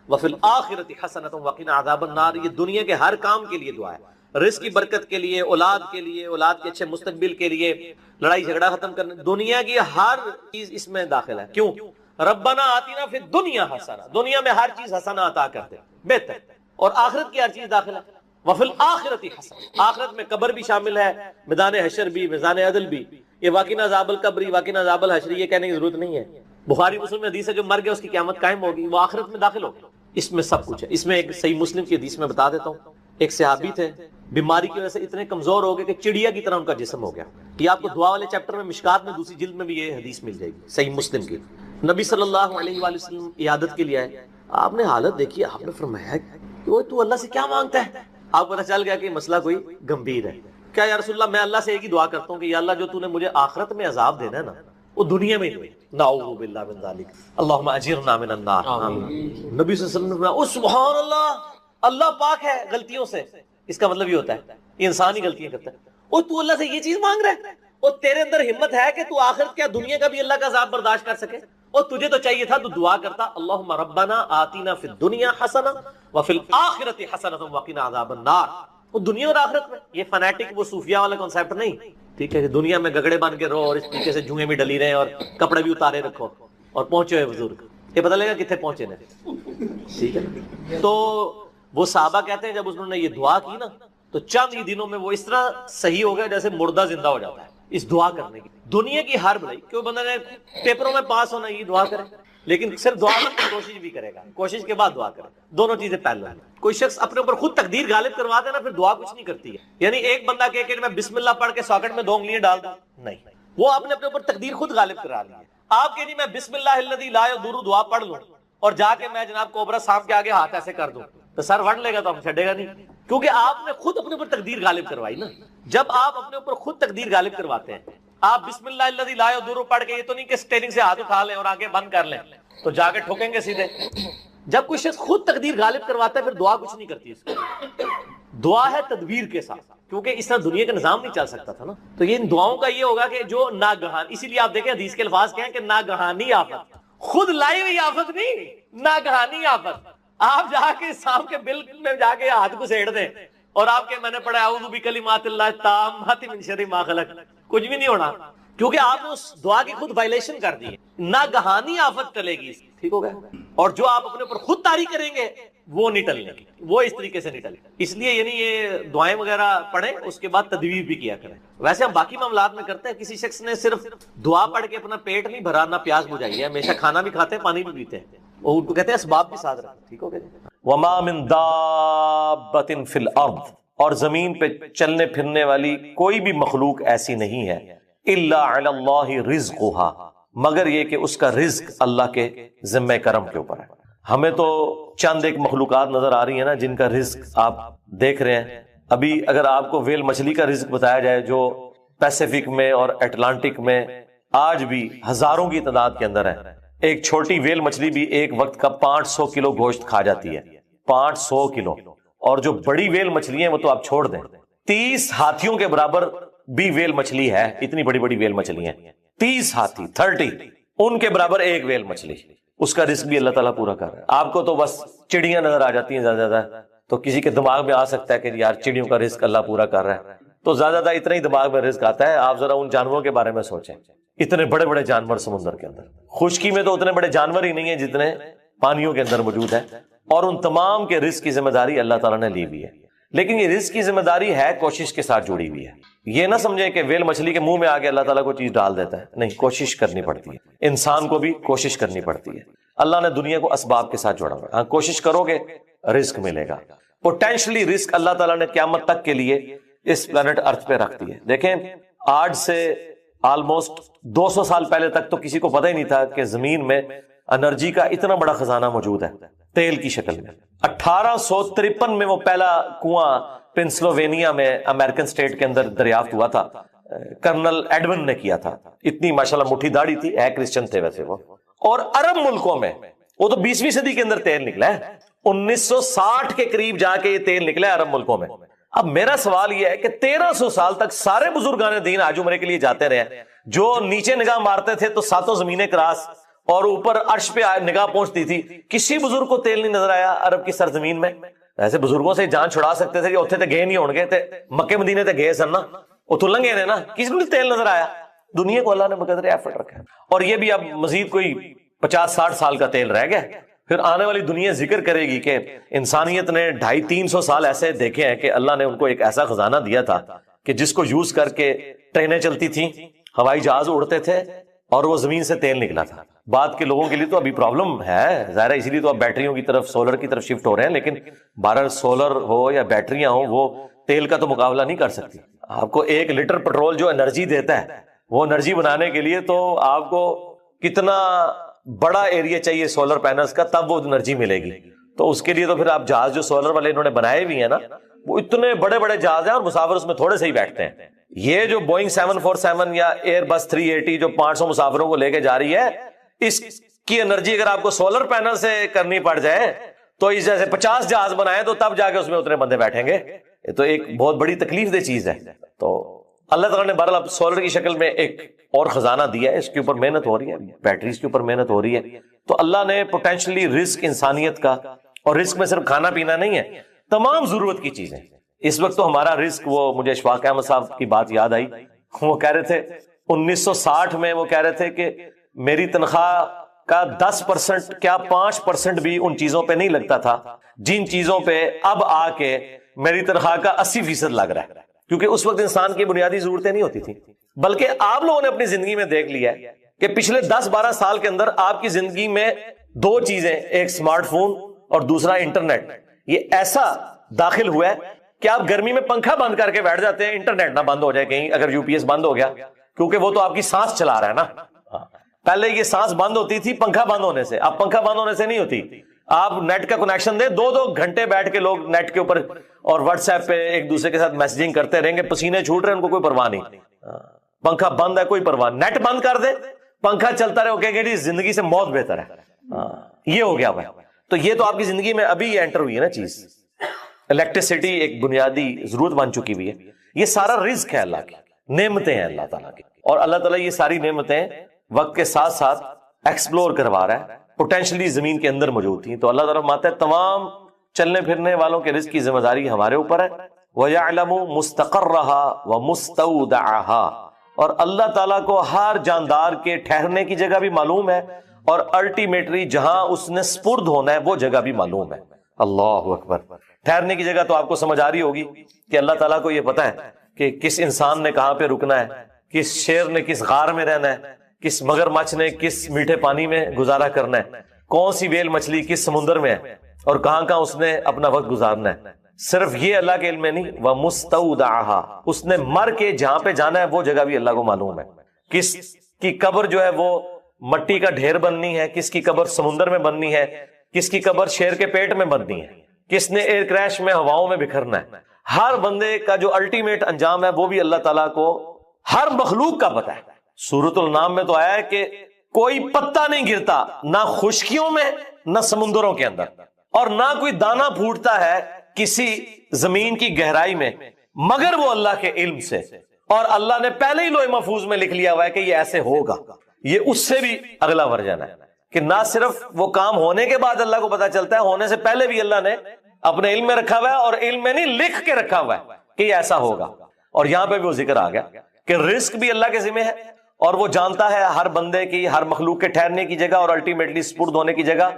وفی الآخرۃ حسنۃ وقنا عذاب النار۔ یہ دنیا کے ہر کام کے لیے دعا ہے، رزق کی برکت کے لیے، اولاد کے لیے، اولاد کے اچھے مستقبل کے لیے، لڑائی جھگڑا ختم کرنے، دنیا کی ہر چیز اس میں داخل ہے۔ کیوں؟ ربنا آتنا فی الدنیا حسنہ، دنیا میں ہر چیز حسنہ عطا کرتے بہتر، اور آخرت کی ہر چیز داخل ہے، وفی الآخرۃ حسنہ، آخرت میں قبر بھی شامل ہے، میدان حشر بھی، میدان عدل بھی، یہ وقنا عذاب القبر، وقنا عذاب الحشر، یہ کہنے کی ضرورت نہیں ہے۔ بخاری مسلم میں حدیث ہے جو مر گیا اس کی قیامت قائم ہوگی، وہ آخرت میں داخل ہوگی، اس میں سب کچھ ہے۔ اس میں ایک صحیح مسلم کی حدیث میں بتا دیتا ہوں، ایک صحابی تھے، بیماری کی وجہ سے اتنے کمزور ہو گئے کہ چڑیا کی طرح ان کا جسم ہو گیا۔ یہ آپ کو دعا والے چیپٹر میں مشکات میں دوسری جلد میں بھی یہ حدیث مل جائے گی، صحیح مسلم کی۔ نبی صلی اللہ علیہ وآلہ وسلم عیادت کے لیے آئے، آپ نے حالت دیکھی، آپ نے فرمایا کہ تو اللہ سے کیا مانگتا ہے؟ آپ کو پتہ چل گیا کہ مسئلہ کوئی گمبھیر ہے۔ کیا یا رسول اللہ، میں اللہ سے ایک ہی دعا کرتا ہوں کہ یا اللہ جو تو نے مجھے آخرت میں عذاب دینا ہے نا، وہ دنیا میں ہی دے، نعوذ باللہ من ذالک، اللہم اجرنا من النار۔ نبی صلی اللہ علیہ وسلم نے فرمایا او سبحان اللہ، اللہ پاک ہے غلطیوں سے، اس کا مطلب یہ ہوتا ہے یہ انسان ہی غلطیاں کرتا ہے، اور تو اللہ سے یہ چیز مانگ رہا ہے، اور تیرے اندر ہمت ہے کہ تو آخرت کیا دنیا کا بھی اللہ کا عذاب برداشت کر سکے، اور تجھے تو چاہیے تھا تو دعا کرتا اللہم ربنا آتینا فی الدنیا حسنہ وفی الآخرۃ حسنۃ وقنا عذاب النار۔ وہ دنیا اور آخرت میں، یہ فنیٹک وہ صوفیہ والا کنسیپٹ نہیں، ٹھیک ہے، دنیا میں گگڑے بن کے رہو اور اس طریقے سے جوئیں بھی ڈلی رہے اور کپڑے بھی اتارے رکھو اور پہنچے ہوئے بزرگ، یہ پتہ لگا کتنے پہنچے نا، ٹھیک ہے۔ تو وہ صحابہ کہتے ہیں جب انہوں نے یہ دعا کی نا تو چند ہی دنوں میں وہ اس طرح صحیح ہو گیا جیسے مردہ زندہ ہو جاتا ہے اس دعا کرنے کی۔ دنیا کی ہر بھلائی، کوئی بندہ نے پیپروں میں پاس ہونا یہ دعا کرے، لیکن صرف دعا کی کوشش بھی کرے گا، کوشش کے بعد دعا کرے، دونوں چیزیں پہلے ہیں۔ کوئی شخص اپنے اوپر خود تقدیر غالب کروا دے نا، پھر دعا کچھ نہیں کرتی ہے۔ یعنی ایک بندہ کہے کہ میں بسم اللہ پڑھ کے ساکٹ میں 2 انگلیاں ڈال دوں، نہیں، وہ آپ نے اپنے اوپر تقدیر خود غالب کرا لی ہے۔ آپ کہ میں بسم اللہ الذی لا یضر دعا پڑھ لوں اور جا کے میں جناب کوبرا سانپ کے آگے ہاتھ ایسے کر دوں، تو سر وڑ لے گا تو ہم چھڑے گا نہیں، کیونکہ آپ نے خود اپنے اوپر تقدیر غالب کروائی نا. جب آپ اپنے اوپر خود تقدیر غالب کرواتے ہیں، آپ بسم اللہ الذی لا یضر پڑھ کے، یہ تو نہیں کہ اسٹیئرنگ سے ہاتھ اٹھا لیں اور آنکھیں بند کر لیں تو جا کے ٹھوکیں گے سیدھے. جب کوئی شخص خود تقدیر غالب کرواتا ہے پھر دعا کچھ نہیں کرتی اس کو. دعا ہے تدبیر کے ساتھ، کیونکہ اس طرح دنیا کا نظام نہیں چل سکتا تھا نا. تو یہ ان دعاؤں کا یہ ہوگا کہ جو ناگہان، اسی لیے آپ دیکھیں حدیث کے الفاظ کیا ہیں کہ ناگہانی آفت، خود لائی ہوئی آفت نہیں، ناگہانی آفت. آپ جا کے سام کے بل میں جا کے ہاتھ کو سیڑ دیں اور آپ کے میں نے پڑھا اعوذ بکلمات اللہ التامات من شر ما خلق، کچھ بھی نہیں ہونا، کیونکہ آپ نے اس دعا کی خود وائلیشن کر دی ہے. ناگہانی آفت ٹلے گی، ٹھیک ہو گیا. اور جو آپ اپنے اوپر خود طاری کریں گے وہ نہیں ٹلنے کی، وہ اس طریقے سے نہیں ٹلے. اس لیے یعنی یہ دعائیں وغیرہ پڑھیں، اس کے بعد تدبیر بھی کیا کریں. ویسے ہم باقی معاملات میں کرتے ہیں، کسی شخص نے صرف دعا پڑھ کے اپنا پیٹ نہیں بھرا، نہ پیاس بجھائی ہے، ہمیشہ کھانا بھی کھاتے ہیں پانی بھی پیتے ہیں، اور ان کو کہتے ہیں اسباب بھی ساتھ رکھیں. ٹھیک ہو گیا. وما من دابۃ فی الارض، اور زمین پہ چلنے پھرنے والی کوئی بھی مخلوق ایسی نہیں ہے، الا علی اللہ رزقها، مگر یہ کہ اس کا رزق اللہ کے ذمہ کرم کے اوپر ہے. ہمیں تو چند ایک مخلوقات نظر آ رہی ہیں نا جن کا رزق آپ دیکھ رہے ہیں. ابھی اگر آپ کو ویل مچھلی کا رزق بتایا جائے جو پیسیفک میں اور اٹلانٹک میں آج بھی ہزاروں کی تعداد کے اندر ہے، ایک چھوٹی ویل مچھلی بھی ایک وقت کا 500 کلو گوشت کھا جاتی ہے، 500 کلو. اور جو بڑی ویل مچھلی ہیں وہ تو آپ چھوڑ دیں، 30 ہاتھیوں کے برابر بھی ویل مچھلی ہے. اتنی بڑی بڑی ویل مچھلی ہیں، 30 ہاتھی، 30 ان کے برابر ایک ویل مچھلی. اس کا رزق بھی اللہ تعالیٰ پورا کر رہا ہے. آپ کو تو بس چڑیاں نظر آ جاتی ہیں زیادہ زیادہ، تو کسی کے دماغ میں آ سکتا ہے کہ یار چڑیوں کا رزق اللہ پورا کر رہا ہے، تو زیادہ زیادہ اتنا ہی دماغ میں رزق آتا ہے. آپ ذرا ان جانوروں کے بارے میں سوچیں، اتنے بڑے بڑے جانور سمندر کے اندر، خشکی میں تو اتنے بڑے جانور ہی نہیں ہیں جتنے پانیوں کے اندر موجود ہیں، اور ان تمام کے رزق کی ذمہ داری اللہ تعالیٰ نے لی ہوئی ہے. لیکن یہ رزق کی ذمہ داری ہے کوشش کے ساتھ جڑی ہوئی ہے. یہ نہ سمجھیں کہ ویل مچھلی کے منہ میں آگے اللہ تعالیٰ کو چیز ڈال دیتا ہے، نہیں، کوشش کرنی پڑتی ہے. انسان کو بھی کوشش کرنی پڑتی ہے. اللہ نے دنیا کو اسباب کے ساتھ جوڑا ہوا ہے. ہاں، کوشش کرو گے رزق ملے گا. پوٹینشلی رزق اللہ تعالیٰ نے قیامت تک کے لیے اس پلانٹ ارتھ پہ رکھ دی ہے. دیکھیں آج سے آلموسٹ 200 سال پہلے تک تو کسی کو پتہ ہی نہیں تھا کہ زمین میں انرجی کا اتنا بڑا خزانہ موجود ہے تیل کی شکل میں. 1853 میں وہ پہلا کنواں پنسلوینیا میں امریکن سٹیٹ کے اندر دریافت ہوا تھا، کرنل ایڈون نے کیا تھا. اتنی ماشاءاللہ مٹھی داڑھی تھی، ہے کرسچن تھے ویسے وہ. اور عرب ملکوں میں وہ تو 20ویں صدی کے اندر تیل نکلا ہے، 1960 کے قریب جا کے یہ تیل نکلا ہے عرب ملکوں میں. اب میرا سوال یہ ہے کہ 1300 سال تک سارے بزرگان دین حج عمرے کے لیے جاتے رہے، جو نیچے نگاہ مارتے تھے تو ساتوں زمینیں کراس اور اوپر عرش پہ نگاہ پہنچتی تھی، کسی بزرگ کو تیل نہیں نظر آیا عرب کی سرزمین میں. ایسے بزرگوں سے جان چھڑا سکتے تھے کہ اتنے تے گئے نہیں ہون گے، تے مکے مدینے تے گئے سن نا، اتوں لنگے نے نا، کسی کو تیل نظر آیا. دنیا کو اللہ نے بقدر ایفرٹ رکھا ہے. اور یہ بھی اب مزید کوئی 50-60 سال کا تیل رہ گیا. پھر آنے والی دنیا ذکر کرے گی کہ انسانیت نے 250-300 سال ایسے دیکھے ہیں کہ اللہ نے ان کو ایک ایسا خزانہ دیا تھا کہ جس کو یوز کر کے ٹرینیں چلتی تھیں، ہوائی جہاز اڑتے تھے، اور وہ زمین سے تیل نکلا تھا. بعد کے لوگوں کے لیے تو ابھی پرابلم ہے ظاہر ہے، اسی لیے تو اب بیٹریوں کی طرف، سولر کی طرف شفٹ ہو رہے ہیں. لیکن بہرحال سولر ہو یا بیٹریاں ہوں، وہ تیل کا تو مقابلہ نہیں کر سکتی. آپ کو 1 لیٹر پیٹرول جو انرجی دیتا ہے، وہ انرجی بنانے کے لیے تو آپ کو کتنا بڑا ایریا چاہیے سولر پینلز کا، تب وہ انرجی ملے گی. تو اس کے لیے تو پھر آپ جہاز جو سولر والے انہوں نے بنائے بھی ہیں نا، وہ اتنے بڑے بڑے جہاز ہیں اور مسافر اس میں تھوڑے سے ہی بیٹھتے ہیں. یہ جو بوئنگ 747 یا ایئر بس 380 جو 500 مسافروں کو لے کے جا رہی ہے، اس کی انرجی اگر آپ کو سولر پینل سے کرنی پڑ جائے تو اس جیسے 50 جہاز بنائے تو تب جا کے اس میں اتنے بندے بیٹھیں گے. یہ تو ایک بہت بڑی تکلیف دہ چیز ہے. تو اللہ تعالیٰ نے بہرحال سولر کی شکل میں ایک اور خزانہ دیا ہے، اس کے اوپر محنت ہو رہی ہے، بیٹریز کے اوپر محنت ہو رہی ہے. تو اللہ نے پوٹینشلی رزق انسانیت کا، اور رزق میں صرف کھانا پینا نہیں ہے، تمام ضرورت کی چیزیں. اس وقت تو ہمارا رزق، وہ مجھے اشفاق احمد صاحب کی بات یاد آئی، وہ کہہ رہے تھے 1960 میں وہ کہہ رہے تھے کہ میری تنخواہ کا 10% کیا 5% بھی ان چیزوں پہ نہیں لگتا تھا جن چیزوں پہ اب آ کے میری تنخواہ کا 80% لگ رہا ہے. کیونکہ اس وقت انسان کی بنیادی ضرورتیں نہیں ہوتی تھیں. بلکہ آپ لوگوں نے اپنی زندگی میں دیکھ لیا ہے کہ پچھلے 10-12 سال کے اندر آپ کی زندگی میں 2 چیزیں، ایک سمارٹ فون اور دوسرا انٹرنیٹ، یہ ایسا داخل ہوا ہے کہ آپ گرمی میں پنکھا بند کر کے بیٹھ جاتے ہیں، انٹرنیٹ نہ بند ہو جائے کہیں، اگر UPS بند ہو گیا، کیونکہ وہ تو آپ کی سانس چلا رہا ہے نا. پہلے یہ سانس بند ہوتی تھی پنکھا بند ہونے سے، اب پنکھا بند ہونے سے نہیں ہوتی، آپ نیٹ کا کنیکشن دیں، 2 گھنٹے بیٹھ کے لوگ نیٹ کے اوپر اور واٹس ایپ پہ ایک دوسرے کے ساتھ میسجنگ کرتے رہیں گے، پسینے چھوٹ رہے ہیں، ان کو کوئی پرواہ نہیں، پنکھا بند ہے کوئی پرواہ، نیٹ بند کر دے پنکھا چلتا رہے، وہ کہیں گے جی زندگی سے موت بہتر ہے، یہ ہو گیا ہوا ہے۔ تو یہ تو آپ کی زندگی میں ابھی انٹر ہوئی ہے نا چیز، الیکٹریسٹی ایک بنیادی ضرورت بن چکی ہوئی ہے، یہ سارا رزق ہے اللہ کی، نعمتیں ہیں اللہ تعالیٰ کی، اور اللہ تعالیٰ یہ ساری نعمتیں وقت کے ساتھ ساتھ ایکسپلور کروا رہا ہے، پوٹینشلی زمین کے اندر موجود تھیں، تو اللہ تعالیٰ فرماتا ہے تمام چلنے پھرنے والوں کے رزق کی ذمہ داری ہمارے اوپر ہے، وَيَعْلَمُ مُسْتَقَرَّهَا وَمُسْتَوْدَعَهَا، اور اللہ تعالیٰ کو ہر جاندار کے ٹھہرنے کی جگہ بھی معلوم ہے، اور الٹیمیٹلی جہاں اس نے سپرد ہونا ہے وہ جگہ بھی معلوم ہے۔ اللہ اکبر۔ ٹھہرنے کی جگہ تو آپ کو سمجھ آ رہی ہوگی کہ اللہ تعالیٰ کو یہ پتا ہے کہ کس انسان نے کہاں پہ رکنا ہے، کس شیر نے کس غار میں رہنا ہے، کس مگر مچھ نے کس میٹھے پانی میں گزارا کرنا ہے، کون سی ویل مچھلی کس سمندر میں ہے، اور کہاں کہاں اس نے اپنا وقت گزارنا ہے۔ صرف یہ اللہ کے علم میں نہیں، وَمُسْتَوْدَعَهَا، اس نے مر کے جہاں پہ جانا ہے وہ جگہ بھی اللہ کو معلوم ہے، کس کی قبر جو ہے وہ مٹی کا ڈھیر بننی ہے، کس کی قبر سمندر میں بننی ہے، کس کی قبر شیر کے پیٹ میں بننی ہے، کس نے ایئر کریش میں ہواؤں میں بکھرنا ہے۔ ہر بندے کا جو الٹیمیٹ انجام ہے وہ بھی اللہ تعالیٰ کو ہر مخلوق کا پتہ ہے۔ سورۃ النام میں تو آیا ہے کہ کوئی پتا نہیں گرتا نہ خشکیوں میں نہ سمندروں کے اندر، اور نہ کوئی دانا پھوٹتا ہے کسی زمین کی گہرائی میں مگر وہ اللہ کے علم سے، اور اللہ نے پہلے ہی لوح محفوظ میں لکھ لیا ہوا ہے کہ یہ ایسے ہوگا۔ یہ اس سے بھی اگلا ورژن ہے کہ نہ صرف وہ کام ہونے کے بعد اللہ کو پتا چلتا ہے، ہونے سے پہلے بھی اللہ نے اپنے علم میں رکھا ہوا ہے، اور علم میں نہیں لکھ کے رکھا ہوا ہے کہ یہ ایسا ہوگا۔ اور یہاں پہ بھی وہ ذکر آ گیا کہ رزق بھی اللہ کے ذمہ ہے، اور وہ جانتا ہے ہر بندے کی، ہر مخلوق کے ٹھہرنے کی جگہ اور الٹیمیٹلی سپرد ہونے کی جگہ۔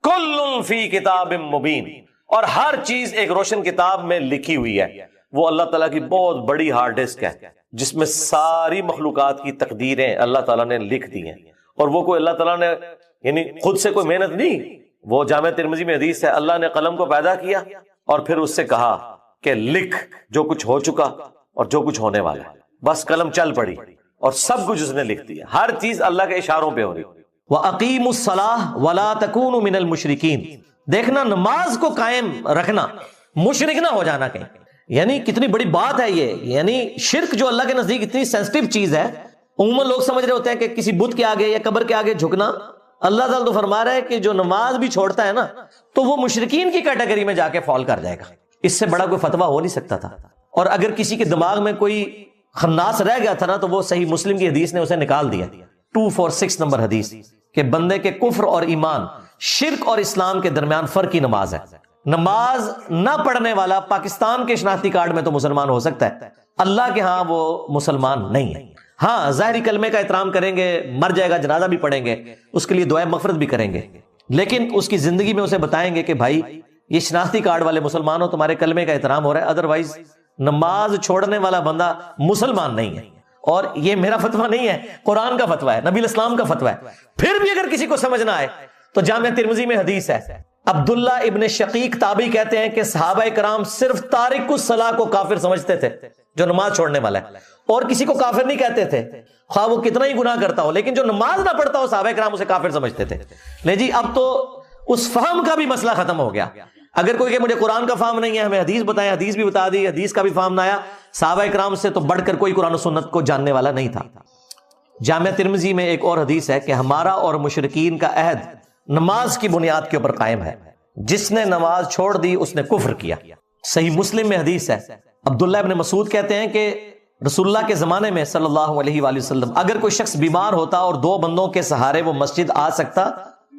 کل فی کتاب مبین، اور ہر چیز ایک روشن کتاب میں لکھی ہوئی ہے۔ وہ اللہ تعالیٰ کی بہت بڑی ہارڈ ڈسک ہے جس میں ساری مخلوقات کی تقدیریں اللہ تعالیٰ نے لکھ دی ہیں، اور وہ کوئی اللہ تعالیٰ نے یعنی خود سے کوئی محنت نہیں، وہ جامع ترمذی میں حدیث ہے، اللہ نے قلم کو پیدا کیا اور پھر اس سے کہا کہ لکھ جو کچھ ہو چکا اور جو کچھ ہونے والا ہے، بس قلم چل پڑی اور سب کچھ اس نے لکھ دیا، ہر چیز اللہ کے اشاروں پہ ہو رہی۔ وَأَقِيمُوا الصَّلَاةَ وَلَا تَكُونُوا مِنَ الْمُشْرِكِينَ، دیکھنا نماز کو قائم رکھنا، مشرک نہ ہو جانا کہیں۔ یعنی کتنی بڑی بات ہے یہ، یعنی شرک جو اللہ کے نزدیک اتنی سینسٹیو چیز ہے، عموماً لوگ سمجھ رہے ہوتے ہیں کہ کسی بت کے آگے یا قبر کے آگے جھکنا۔ اللہ تعالیٰ تو فرما رہا ہے کہ جو نماز بھی چھوڑتا ہے نا تو وہ مشرکین کی کیٹیگری میں جا کے فال کر جائے گا۔ اس سے بڑا کوئی فتویٰ ہو نہیں سکتا تھا، اور اگر کسی کے دماغ میں کوئی خناس رہ گیا تھا نا تو وہ صحیح مسلم کی حدیث نے اسے نکال دیا، 246 نمبر حدیث، کہ بندے کے کفر اور ایمان، شرک اور اسلام کے درمیان فرق کی نماز ہے۔ نماز نہ پڑھنے والا پاکستان کے شناختی کارڈ میں تو مسلمان ہو سکتا ہے، اللہ کے ہاں وہ مسلمان نہیں ہے۔ ہاں ظاہری کلمے کا احترام کریں گے، مر جائے گا جنازہ بھی پڑھیں گے، اس کے لیے دعائے مغفرت بھی کریں گے، لیکن اس کی زندگی میں اسے بتائیں گے کہ بھائی یہ شناختی کارڈ والے مسلمان ہو، تمہارے کلمے کا احترام ہو رہا ہے، ادروائز نماز چھوڑنے والا بندہ مسلمان نہیں ہے۔ اور یہ میرا فتویٰ نہیں ہے، قرآن کا فتویٰ ہے، نبی الاسلام کا فتویٰ ہے۔ پھر بھی اگر کسی کو سمجھنا آئے تو جامع ترمذی میں حدیث ہے، عبداللہ ابن شقیق تابعی کہتے ہیں کہ صحابہ کرام صرف تارک الصلاۃ کو کافر سمجھتے تھے، جو نماز چھوڑنے والا ہے، اور کسی کو کافر نہیں کہتے تھے خواہ وہ کتنا ہی گناہ کرتا ہو، لیکن جو نماز نہ پڑھتا ہو صحابہ کرام اسے کافر سمجھتے تھے۔ لے جی اب تو اس فہم کا بھی مسئلہ ختم ہو گیا۔ اگر کوئی کہ مجھے قرآن کا فہم نہیں ہے، ہمیں حدیث بتائیں، حدیث بھی بتا دی، حدیث کا بھی فہم نہ آیا، صحابہ کرام سے تو بڑھ کر کوئی قرآن و سنت کو جاننے والا نہیں تھا۔ جامع ترمذی میں ایک اور حدیث ہے کہ ہمارا اور مشرکین کا عہد نماز کی بنیاد کے اوپر قائم ہے، جس نے نماز چھوڑ دی اس نے کفر کیا۔ صحیح مسلم میں حدیث ہے، عبداللہ ابن مسعود کہتے ہیں کہ رسول اللہ کے زمانے میں صلی اللہ علیہ وآلہ وسلم اگر کوئی شخص بیمار ہوتا اور 2 بندوں کے سہارے وہ مسجد آ سکتا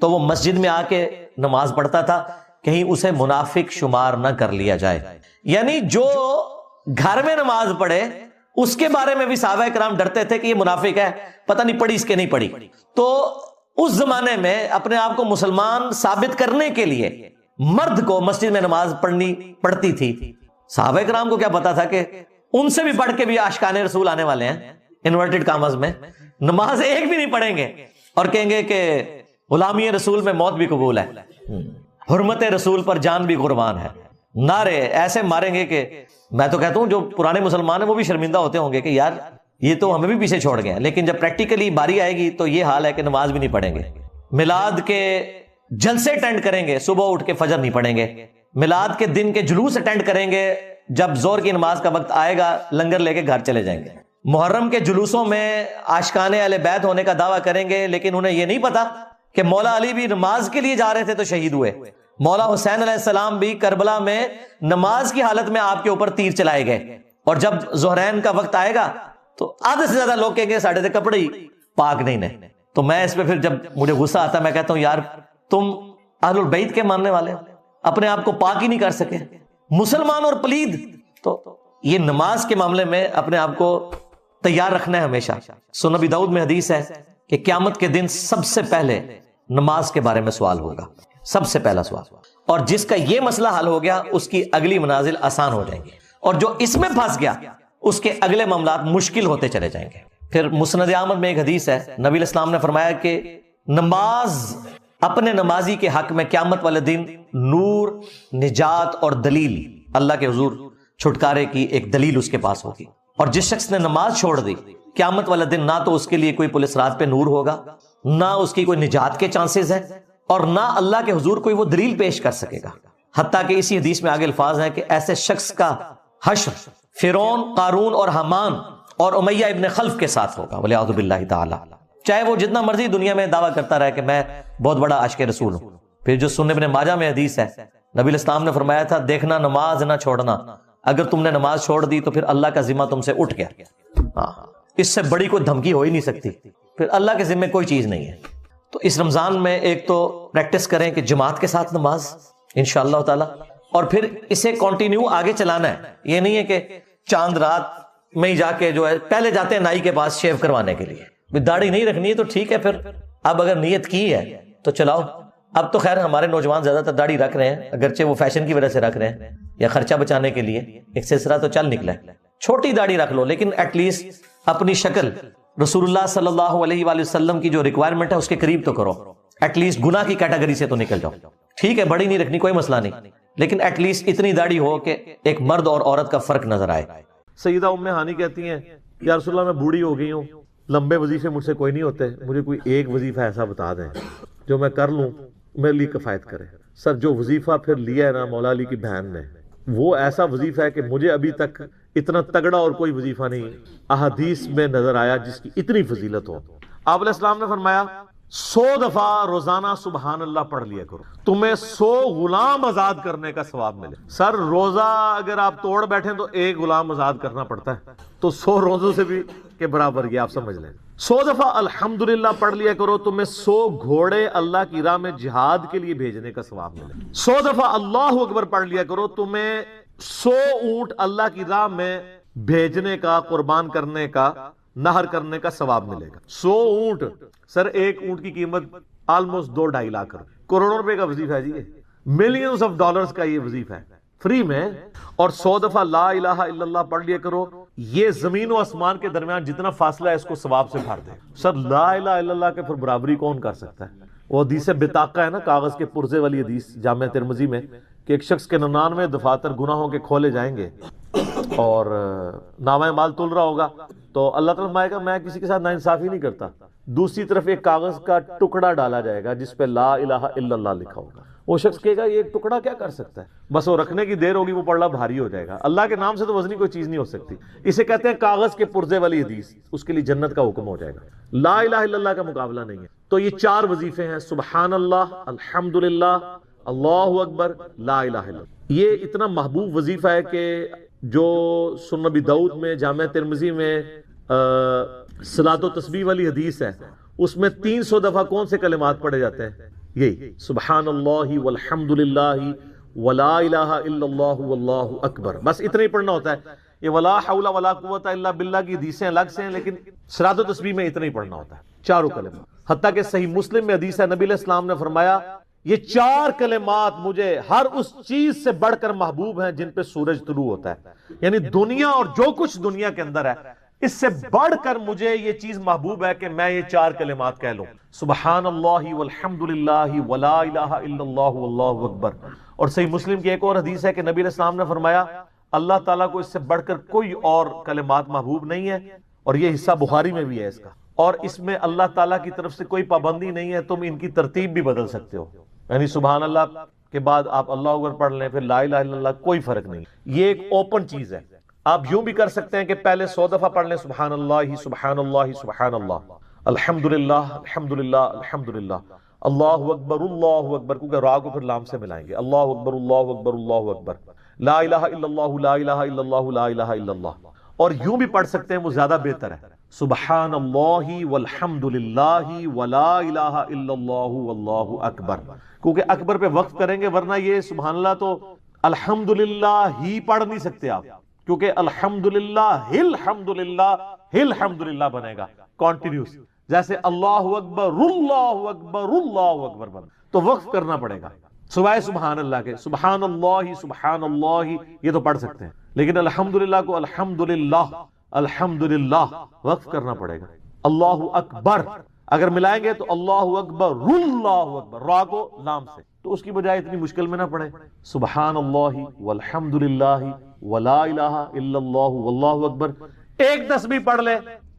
تو وہ مسجد میں آ کے نماز پڑھتا تھا، کہیں اسے منافق شمار نہ کر لیا جائے۔ یعنی جو گھر میں نماز پڑھے اس کے بارے میں بھی صحابہ کرام ڈرتے تھے کہ یہ منافق ہے، پتہ نہیں پڑھی اس کے نہیں پڑھی۔ تو اس زمانے میں اپنے آپ کو مسلمان ثابت کرنے کے لیے مرد کو مسجد میں نماز پڑھنی پڑتی تھی۔ صحابہ کرام کو کیا پتا تھا کہ ان سے بھی بڑھ کے بھی عاشقان رسول آنے والے ہیں، انورٹڈ کامز میں نماز ایک بھی نہیں پڑھیں گے اور کہیں گے کہ غلامی رسول میں موت بھی قبول ہے، حرمت رسول پر جان بھی قربان ہے، نعرے ایسے ماریں گے کہ میں تو کہتا ہوں جو پرانے مسلمان ہیں وہ بھی شرمندہ ہوتے ہوں گے کہ یار یہ تو ہمیں بھی پیچھے چھوڑ گئے ہیں۔ لیکن جب پریکٹیکلی باری آئے گی تو یہ حال ہے کہ نماز بھی نہیں پڑھیں گے۔ میلاد کے جلسے اٹینڈ کریں گے، صبح اٹھ کے فجر نہیں پڑھیں گے، میلاد کے دن کے جلوس اٹینڈ کریں گے، جب زور کی نماز کا وقت آئے گا لنگر لے کے گھر چلے جائیں گے، محرم کے جلوسوں میں عاشقان اہل بیت ہونے کا دعویٰ کریں گے، لیکن انہیں یہ نہیں پتا کہ مولا علی بھی نماز کے لیے جا رہے تھے تو شہید ہوئے، مولا حسین علیہ السلام بھی کربلا میں نماز کی حالت میں آپ کے اوپر تیر چلائے گئے، اور جب ظہرین کا وقت آئے گا تو آدھے سے زیادہ لوگ کہیں گے ساڑھے سے کپڑے ہی پاک نہیں نے۔ تو میں اس پہ پھر جب مجھے غصہ آتا ہے میں کہتا ہوں یار تم اہل البیت کے ماننے والے ہو، اپنے آپ کو پاک ہی نہیں کر سکے، مسلمان اور پلید۔ تو یہ نماز کے معاملے میں اپنے آپ کو تیار رکھنا ہے ہمیشہ۔ سنن ابی داؤد میں حدیث ہے کہ قیامت کے دن سب سے پہلے نماز کے بارے میں سوال ہوگا، سب سے پہلا سوال، اور جس کا یہ مسئلہ حل ہو گیا اس کی اگلی منازل آسان ہو جائیں گی، اور جو اس میں پھنس گیا اس کے اگلے معاملات مشکل ہوتے چلے جائیں گے۔ پھر مسند احمد میں ایک حدیث ہے، نبی علیہ السلام نے فرمایا کہ نماز اپنے نمازی کے حق میں قیامت والے دن نور، نجات اور دلیل، اللہ کے حضور چھٹکارے کی ایک دلیل اس کے پاس ہوگی، اور جس شخص نے نماز چھوڑ دی قیامت والے دن نہ تو اس کے لیے کوئی پولیس رات پہ نور ہوگا، نہ اس کی کوئی نجات کے چانسز ہیں، اور نہ اللہ کے حضور کوئی وہ دلیل پیش کر سکے گا۔ حتیٰ کہ اسی حدیث میں آگے الفاظ ہیں کہ ایسے شخص کا حشر فرعون، قارون اور حامان اور امیہ ابن خلف کے ساتھ ہوگا، والعیاذ باللہ تعالی، چاہے وہ جتنا مرضی دنیا میں دعویٰ کرتا رہے کہ میں بہت بڑا عاشق رسول ہوں۔ پھر جو سنن ابن ماجہ میں حدیث ہے، نبی علیہ السلام نے فرمایا تھا دیکھنا نماز نہ چھوڑنا، اگر تم نے نماز چھوڑ دی تو پھر اللہ کا ذمہ تم سے اٹھ گیا، اس سے بڑی کوئی دھمکی ہو ہی نہیں سکتی، پھر اللہ کے ذمہ کوئی چیز نہیں ہے۔ تو اس رمضان میں ایک تو پریکٹس کریں کہ جماعت کے ساتھ نماز انشاءاللہ تعالی، اور پھر اسے کنٹینیو آگے چلانا ہے۔ یہ نہیں ہے کہ چاند رات میں ہی جا کے جو ہے، پہلے جاتے ہیں نائی کے پاس شیو کروانے کے لیے، داڑھی نہیں رکھنی ہے تو ٹھیک ہے، پھر اب اگر نیت کی ہے تو چلاؤ۔ اب تو خیر ہمارے نوجوان زیادہ تر داڑھی رکھ رہے ہیں، اگرچہ وہ فیشن کی وجہ سے رکھ رہے ہیں یا خرچہ بچانے کے لیے، ایک سلسلہ تو چل نکلا ہے، چھوٹی داڑھی رکھ لو، لیکن ایٹ لیسٹ اپنی شکل رسول اللہ صلی اللہ علیہ وآلہ وسلم کی جو ریکوائرمنٹ ہے اس کے قریب تو کرو، ایٹ لیسٹ گناہ کی کیٹیگری سے تو نکل جاؤ۔ ٹھیک ہے بڑی نہیں رکھنی کوئی مسئلہ نہیں، لیکن ایٹ لیسٹ اتنی داڑھی ہو کہ ایک مرد اور عورت کا فرق نظر آئے۔ سیدہ ام ہانی کہتی ہیں یا رسول اللہ میں بوڑھی ہو گئی ہوں، لمبے وظیفے مجھ سے کوئی نہیں ہوتے، مجھے کوئی ایک وظیفہ ایسا بتا دیں جو میں کر لوں میرے لیے کفایت کرے۔ سر جو وظیفہ پھر لیا ہے نا مولا علی کی بہن نے، وہ ایسا وظیفہ ہے کہ مجھے ابھی تک اتنا تگڑا اور کوئی وظیفہ نہیں احادیث میں نظر آیا جس کی اتنی فضیلت ہو۔ آپ علیہ السلام نے فرمایا 100 دفعہ روزانہ سبحان اللہ پڑھ لیا کرو، تمہیں 100 غلام آزاد کرنے کا ثواب ملے۔ سر روزہ اگر آپ توڑ بیٹھیں تو ایک غلام آزاد کرنا پڑتا ہے، تو 100 روزوں سے بھی کے برابر یہ آپ سمجھ لیں۔ 100 دفعہ الحمدللہ پڑھ لیا کرو، تمہیں 100 گھوڑے اللہ کی راہ میں جہاد کے لیے بھیجنے کا ثواب ملے۔ 100 دفعہ اللہ اکبر پڑھ لیا کرو، تمہیں 100 اونٹ اللہ کی راہ میں بھیجنے کا، قربان کرنے کا، نہر کرنے کا ثواب ملے گا۔ 100 اونٹ، سر ایک اونٹ کی قیمت آلموسٹ 2-2.5 لاکھ کروڑوں روپے کا وظیفہ ہے جی، ملینز آف ڈالرز کا یہ وظیفہ ہے فری میں۔ اور 100 دفعہ لا الہ الا اللہ پڑھ لیا کرو، یہ زمین و آسمان کے درمیان جتنا فاصلہ ہے اس کو ثواب سے بھر دے۔ سر لا الہ الا اللہ کے پھر برابری کون کر سکتا ہے؟ وہ حدیث بطاقہ ہے نا، کاغذ کے پرزے والی حدیث جامعہ ترمذی میں، کہ ایک شخص کے 99 دفاتر گناہوں کے کھولے جائیں گے اور نامہ مال تل رہا ہوگا، تو اللہ تعالیٰ فرمائے گا میں کسی کے ساتھ ناانصافی نہیں کرتا۔ دوسری طرف ایک کاغذ کا ٹکڑا ڈالا جائے گا جس پہ لا الہ الا اللہ لکھا ہوگا، وہ شخص کہے گا یہ ایک ٹکڑا کیا کر سکتا ہے، بس وہ رکھنے کی دیر ہوگی وہ پڑھنا بھاری ہو جائے گا۔ اللہ کے نام سے تو وزنی کوئی چیز نہیں ہو سکتی، اسے کہتے ہیں کاغذ کے پرزے والی حدیث، اس کے لیے جنت کا حکم ہو جائے گا۔ لا الہ الا اللہ کا مقابلہ نہیں ہے۔ تو یہ 4 وظیفے ہیں، سبحان اللہ، الحمدللہ، اللہ اکبر، لا الہ الا اللہ۔ یہ اتنا محبوب وظیفہ ہے کہ جو سنن ابی داؤد میں، جامعہ ترمذی میں صلاۃ و تسبیح والی حدیث ہے، اس میں 300 دفعہ کون سے کلمات پڑھے جاتے ہیں؟ یہی سبحان اللہ والحمد للہ ولا الہ الا اللہ واللہ اکبر، بس اتنا ہی پڑھنا ہوتا ہے۔ یہ ولا حول ولا قوت الا باللہ کی حدیثیں الگ سے ہیں، لیکن صلاۃ و تسبیح میں اتنا ہی پڑھنا ہوتا ہے، 4 کلمات۔ حتیٰ کہ صحیح مسلم میں حدیث ہے، نبی علیہ السلام نے فرمایا یہ 4 کلمات مجھے ہر اس چیز سے بڑھ کر محبوب ہیں جن پہ سورج طلوع ہوتا ہے، یعنی دنیا اور جو کچھ دنیا کے اندر ہے اس سے بڑھ کر مجھے یہ چیز محبوب ہے کہ میں یہ 4 کلمات کہہ لوں، سبحان اللہ والحمد للہ ولا الہ الا اللہ واللہ اکبر۔ اور صحیح مسلم کی ایک اور حدیث ہے کہ نبی علیہ السلام نے فرمایا اللہ تعالیٰ کو اس سے بڑھ کر کوئی اور کلمات محبوب نہیں ہے، اور یہ حصہ بخاری میں بھی ہے اس کا، اور اس میں اللہ تعالیٰ کی طرف سے کوئی پابندی نہیں ہے، تم ان کی ترتیب بھی بدل سکتے ہو۔ یعنی سبحان اللہ کے بعد آپ اللہ اکبر پڑھ لیں، پھر لا الہ الا اللہ، کوئی فرق نہیں. یہ ایک اوپن چیز ہے. آپ یوں بھی کر سکتے ہیں کہ پہلے 100 دفعہ پڑھ لیں سبحان اللہ سبحان اللہ سبحان اللہ، الحمدللہ الحمدللہ الحمدللہ، اللہ اکبر، کیونکہ را کو پھر لام سے ملائیں گے، اللہ اکبر اللہ اکبر اللہ اکبر، لا الہ الا اللہ لا الہ الا اللہ لا الہ الا اللہ. اور یوں بھی پڑھ سکتے ہیں، وہ زیادہ بہتر ہے، سبحان اللہ والحمد للہ ولا الہ الا اللہ واللہ اکبر، کیونکہ اکبر پہ وقف کریں گے، ورنہ یہ سبحان اللہ تو الحمدللہ ہی پڑھ نہیں سکتے آپ، کیونکہ الحمدللہ الحمدللہ بنے گا کنٹینیوس، جیسے اللہ اکبر اللہ اکبر اللہ اکبر بنے، تو وقف کرنا پڑے گا. سوائے سبحان اللہ کے، سبحان اللہ یہ تو پڑھ سکتے ہیں، لیکن الحمدللہ کو الحمدللہ وقف کرنا پڑے گا. اللہ اکبر اگر ملائیں گے تو اللہ اکبر را کو لام سے، تو اس کی بجائے اتنی مشکل میں نہ پڑے، سبحان اللہ والحمدللہ ولا الہ الا اللہ واللہ اکبر. ایک تسبیح پڑھ لے،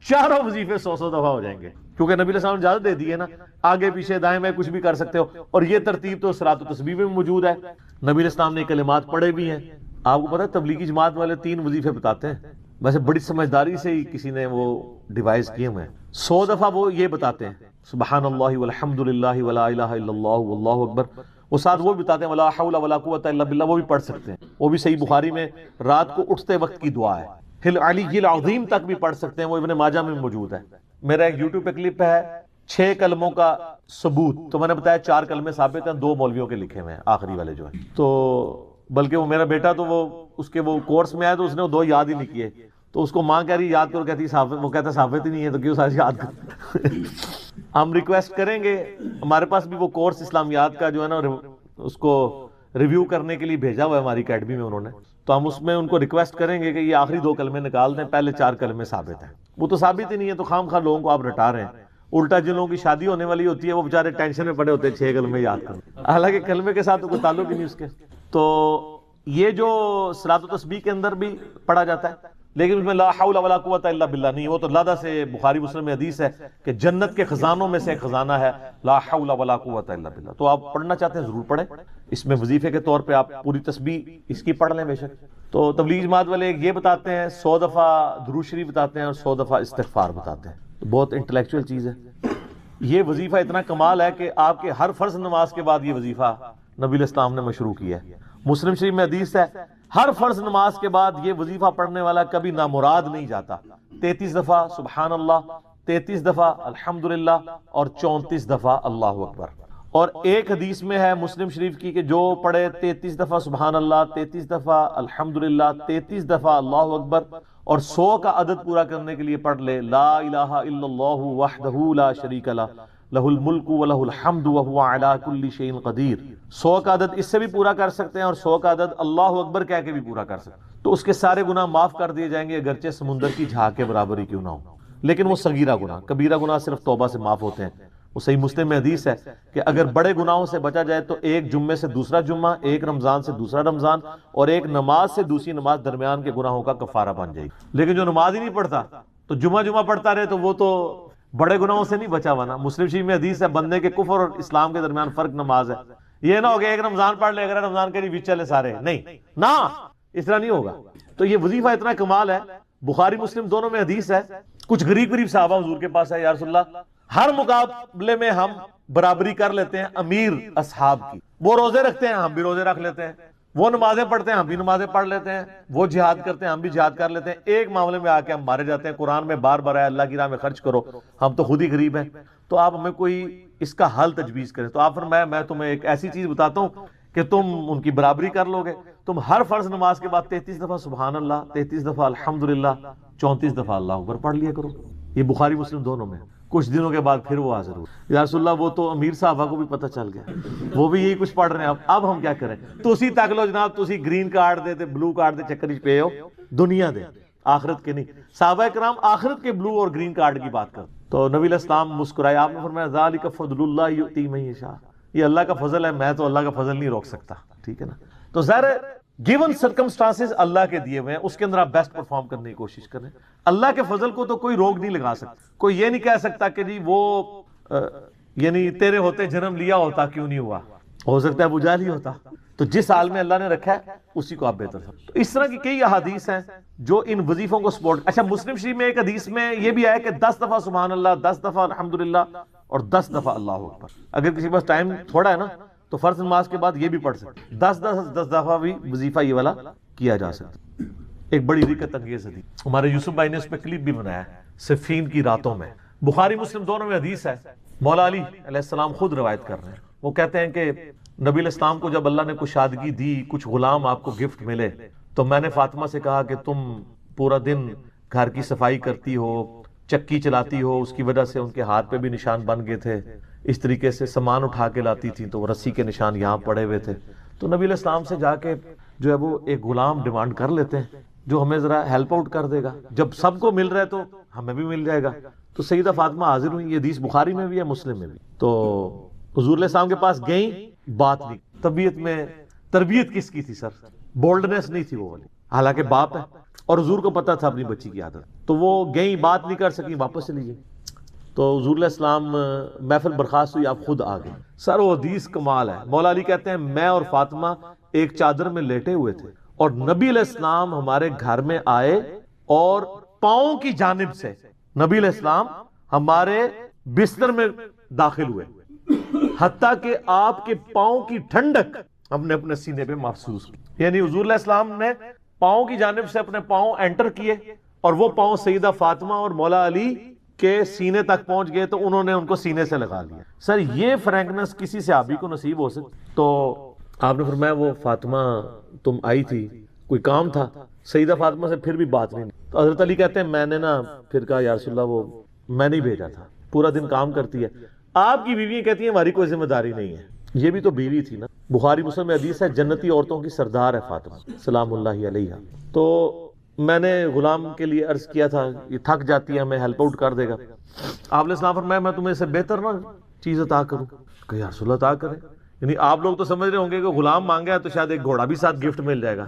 چاروں وظیفے 100 دفعہ ہو جائیں گے، کیونکہ نبی علیہ السلام نے اجازت دے دی ہے نا، آگے پیچھے دائیں میں کچھ بھی کر سکتے ہو. اور یہ ترتیب تو صلاۃ و تسبیح میں موجود ہے، نبی علیہ السلام نے کلمات پڑھے بھی ہیں. آپ کو پتہ ہے تبلیغی جماعت والے 3 وظیفے بتاتے ہیں، ویسے بڑی سمجھداری سے ہی کسی نے وہ ڈیوائس کیے ہوئے ہیں. 100 دفعہ وہ یہ بتاتے ہیں سبحان اللہ والحمد للہ ولا الہ الا اللہ واللہ اکبر، وہ ساتھ وہ بھی بتاتے ہیں ولا حول ولا قوت الا باللہ، وہ بھی پڑھ سکتے ہیں. وہ بھی صحیح بخاری میں رات کو اٹھتے وقت کی دعا ہے. العلی العظیم تک بھی پڑھ سکتے ہیں، وہ ابن ماجہ میں موجود ہے. میرا ایک یوٹیوب پہ کلپ ہے 6 کلموں کا ثبوت، تو میں نے بتایا 4 کلمے ثابت ہیں، 2 مولویوں کے لکھے ہوئے ہیں آخری والے جو ہیں. تو بلکہ وہ میرا بیٹا تو وہ اس کے وہ کورس میں آیا تو اس نے وہ 2 یاد ہی نہیں کیے، تو اس کو ماں کہہ رہی یاد کرو، کہتی ثابت، وہ کہتا ثابت ہی نہیں ہے تو کیوں ساری یاد کر. ہم ریکویسٹ کریں گے، ہمارے پاس بھی وہ کورس اسلامیات کا جو ہے نا اس کو ریویو کرنے کے لیے بھیجا ہوا ہے ہماری اکیڈمی میں انہوں نے، تو ہم اس میں ان کو ریکویسٹ کریں گے کہ یہ آخری 2 کلمے نکال دیں، پہلے 4 کلمے ثابت ہیں. وہ تو ثابت ہی نہیں ہے، تو خام خواہ لوگوں کو آپ رٹا رہے ہیں. الٹا جن لوگوں کی شادی ہونے والی ہوتی ہے وہ بیچارے ٹینشن میں پڑے ہوتے ہیں 6 کلمے یاد کریں، حالانکہ کلمے کے ساتھ تو کوئی تعلق ہی نہیں اس کے. تو یہ جو صلاۃ و تسبیح کے اندر بھی پڑھا جاتا ہے، لیکن اس میں لا حول ولا قوت الا باللہ نہیں، وہ تو لادہ سے بخاری مسلم میں حدیث ہے کہ جنت کے خزانوں میں سے ایک خزانہ ہے لا حول ولا قوت الا باللہ. تو آپ پڑھنا چاہتے ہیں ضرور پڑھیں، اس میں وظیفے کے طور پہ آپ پوری تسبیح اس کی پڑھ لیں بے شک. تو تبلیغ جماعت والے یہ بتاتے ہیں 100 دفعہ درود شریف بتاتے ہیں اور 100 دفعہ استغفار بتاتے ہیں. بہت انٹلیکچوئل چیز ہے. یہ وظیفہ اتنا کمال ہے کہ آپ کے ہر فرض نماز کے بعد یہ وظیفہ نبی علیہ السلام نے مشروع کیا ہے. مسلم شریف میں حدیث ہے ہر فرض نماز کے بعد یہ وظیفہ پڑھنے والا کبھی نامراد نہیں جاتا. 33 دفعہ سبحان اللہ، 33 دفعہ الحمدللہ اور 34 دفعہ اللہ اکبر. اور ایک حدیث میں ہے مسلم شریف کی کہ جو پڑھے 33 دفعہ سبحان اللہ، 33 دفعہ الحمدللہ، 33 دفعہ اللہ اکبر اور 100 کا عدد پورا کرنے کے لیے پڑھ لے لا الہ الا اللہ وحدہ لا شریک لہ لہ الملک ولہ الحمد وہو علی کل شیء قدیر. 100 کا عدد اس سے بھی پورا کر سکتے ہیں اور 100 کا عدد اللہ اکبر کہہ کے بھی پورا کر سکتے ہیں، تو اس کے سارے گناہ معاف کر دیے جائیں گے، اگرچہ سمندر کی جھاگ کے برابر ہی کیوں نہ ہو. لیکن وہ صغیرہ گناہ، کبیرہ گناہ صرف توبہ سے معاف ہوتے ہیں. وہ صحیح مسلم میں حدیث ہے کہ اگر بڑے گناہوں سے بچا جائے تو ایک جمعے سے دوسرا جمعہ، ایک رمضان سے دوسرا رمضان اور ایک نماز سے دوسری نماز درمیان کے گناہوں کا کفارہ بن جائے گی. لیکن جو نماز ہی نہیں پڑھتا تو جمعہ پڑھتا رہے تو وہ تو بڑے گناہوں سے نہیں بچا ہوا نا. مسلم شریف میں حدیث ہے بندے کے کفر اور اسلام کے درمیان فرق نماز ہے. یہ نہ ہوگا ایک رمضان پڑھ لے اگر رمضان کے لیے بیچ چلے سارے، نہیں نا، اس طرح نہیں ہوگا. تو یہ وظیفہ اتنا کمال ہے، بخاری مسلم دونوں میں حدیث ہے. کچھ غریب صحابہ حضور کے پاس ہے، یا رسول اللہ ہر مقابلے میں ہم برابری کر لیتے ہیں امیر اصحاب کی. وہ روزے رکھتے ہیں ہم بھی روزے رکھ لیتے ہیں، وہ نمازیں پڑھتے ہیں ہم بھی نمازیں پڑھ لیتے ہیں، وہ جہاد کرتے ہیں ہم بھی جہاد کر لیتے ہیں. ایک معاملے میں آ کے ہم مارے جاتے ہیں. قرآن میں بار بار ہے اللہ کی راہ میں خرچ کرو، ہم تو خود ہی غریب ہیں، تو آپ ہمیں کوئی اس کا حل تجویز کریں. تو آپ فرمایا میں تمہیں ایک ایسی چیز بتاتا ہوں کہ تم ان کی برابری کر لو گے. تم ہر فرض نماز کے بعد 33 دفعہ سبحان اللہ، 33 دفعہ الحمدللہ، 34 دفعہ اللہ اکبر پڑھ لیا کرو. یہ بخاری مسلم دونوں میں. کچھ دنوں کے بعد پھر وہ حاضر ہو، یا رسول اللہ وہ تو امیر صحابہ کو بھی پتہ چل گیا، وہ بھی یہی کچھ پڑھ رہے ہیں. اب ہم کیا کریں؟ تو اسی تک لو جناب، تو اسی گرین کارڈ دے بلو کارڈ دے چکر پہ ہو، دنیا دے آخرت کے نہیں. صحابہ کرام آخرت کے بلو اور گرین کارڈ کی بات کر. تو نبی علیہ السلام مسکرائے، آپ نے فرمایا ذالک فضل اللہ یؤتی من یشاء، یہ اللہ کا فضل ہے، میں تو اللہ کا فضل نہیں روک سکتا. ٹھیک ہے نا. تو ظاہر گیون سرکمسٹانسز اللہ کے دیے ہوئے ہیں، اس کے اندر آپ بیسٹ پرفارم کرنے کی کوشش کریں. اللہ کے فضل کو تو کوئی روک نہیں لگا سکتا. کوئی یہ نہیں کہہ سکتا کہ جی وہ یعنی تیرے ہوتے جنم لیا ہوتا کیوں نہیں ہوا، ہو سکتا ہے ابو جہل ہی ہوتا. تو جس حال میں اللہ نے رکھا ہے اسی کو آپ بہتر سمجھیں. تو اس طرح کی کئی احادیث ہیں جو ان وظیفوں کو سپورٹ. اچھا مسلم شریف میں ایک حدیث میں یہ بھی آیا کہ 10 دفعہ سبحان اللہ، 10 دفعہ الحمدللہ اور 10 دفعہ اللہ اکبر. اگر کسی کے پاس ٹائم تھوڑا ہے نا تو فرض نماز کے بعد یہ بھی پڑھ سکتے. 10 دفعہ بھی وظیفہ یہ والا کیا جا سکتا. ایک بڑی رکت انگیز حدیث ہمارے یوسف بھائی نے اس پہ کلپ بھی بنایا ہے، صفین کی راتوں میں. بخاری مسلم دونوں میں حدیث ہے. مولا علی علیہ السلام خود روایت کر رہے ہیں. وہ کہتے ہیں کہ نبی علیہ السلام کو جب اللہ نے کشادگی دی، کچھ غلام آپ کو گفٹ ملے، تو میں نے فاطمہ سے کہا کہ تم پورا دن گھر کی صفائی کرتی ہو، چکی چلاتی ہو، اس کی وجہ سے ان کے ہاتھ پہ بھی نشان بن گئے تھے. اس طریقے سے سامان اٹھا کے لاتی تھی تو وہ رسی کے نشان یہاں پڑے ہوئے تھے. تو نبی علیہ السلام سے جا کے جو ہے وہ ایک غلام ڈیمانڈ کر لیتے ہیں جو ہمیں ذرا ہیلپ آؤٹ کر دے گا. جب سب کو مل رہا ہے تو ہمیں بھی مل جائے گا. تو سیدہ فاطمہ حاضر ہوئی. یہ حدیث بخاری میں بھی ہے، مسلم میں بھی. تو حضور علیہ السلام کے پاس گئیں، بات نہیں. طبیعت میں تربیت کس کی تھی سر؟ بولڈنس نہیں تھی وہ والی، حالانکہ باپ ہے اور حضور کو پتا تھا اپنی بچی کی عادت. تو وہ گئیں، بات نہیں کر سکی، واپس چلی گئی. تو حضور علیہ السلام محفل برخاست ہوئی، آپ خود آ گئے. سر وہ حدیث کمال ہے. مولا علی کہتے ہیں میں اور فاطمہ ایک چادر میں لیٹے ہوئے تھے اور نبی علیہ السلام ہمارے گھر میں آئے اور پاؤں کی جانب سے نبی علیہ السلام ہمارے بستر میں داخل ہوئے، حتیٰ کہ آپ کے پاؤں کی ٹھنڈک ہم نے اپنے سینے پہ محسوس کی. یعنی حضور علیہ السلام نے پاؤں کی جانب سے اپنے پاؤں انٹر کیے اور وہ پاؤں سیدہ فاطمہ اور مولا علی کے سینے تک پہنچ گئے تو انہوں نے ان کو سینے سے لگا لیا. سر یہ فرینکنس کسی صحابی کو نصیب ہو سکتی؟ تو آپ نے فرمایا وہ فاطمہ تم آئی تھی، کوئی کام تھا؟ سیدہ فاطمہ سے پھر بھی بات نہیں. تو حضرت علی کہتے ہیں میں نے نا پھر کہا یا رسول اللہ وہ میں نہیں بھیجا تھا، پورا دن کام کرتی ہے. آپ کی بیوی کہتی ہیں ہماری کوئی ذمہ داری نہیں ہے. یہ بھی تو بیوی تھی نا. بخاری مسلم میں حدیث ہے جنتی عورتوں کی سردار ہے فاطمہ سلام اللہ علیہا. تو میں نے غلام کے لیے عرض کیا تھا یہ تھک جاتی ہے، ہمیں ہیلپ آؤٹ کر دے گا. آپ علیہ السلام فرمایا میں تمہیں سے بہتر نہ چیز عطا کروں؟ کہ یا رسول اللہ عطا کریں. یعنی آپ لوگ تو سمجھ رہے ہوں گے کہ غلام مانگا ہے تو شاید ایک گھوڑا بھی ساتھ گفٹ مل جائے گا.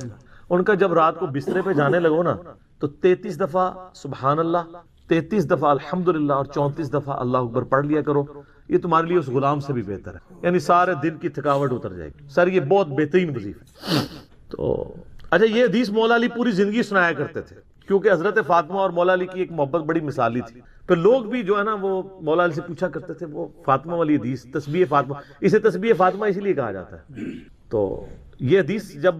ان کا جب رات کو بسترے پہ جانے لگو نا تو 33 دفعہ سبحان اللہ، 33 دفعہ الحمدللہ اور 34 دفعہ اللہ اکبر پڑھ لیا کرو. یہ تمہارے لیے اس غلام سے بھی بہتر ہے. یعنی سارے دن کی تھکاوٹ اتر جائے گی. سر یہ بہت بہترین وظیفہ ہے. تو اچھا یہ حدیث مولا علی پوری زندگی سنایا کرتے تھے کیونکہ حضرت فاطمہ اور مولا علی کی ایک محبت بڑی مثالی تھی. پھر لوگ بھی جو ہے نا وہ مولا علی سے پوچھا کرتے تھے وہ فاطمہ والی حدیث تسبیح فاطمہ، اسے تسبیح فاطمہ اسی لیے کہا جاتا ہے. تو یہ حدیث جب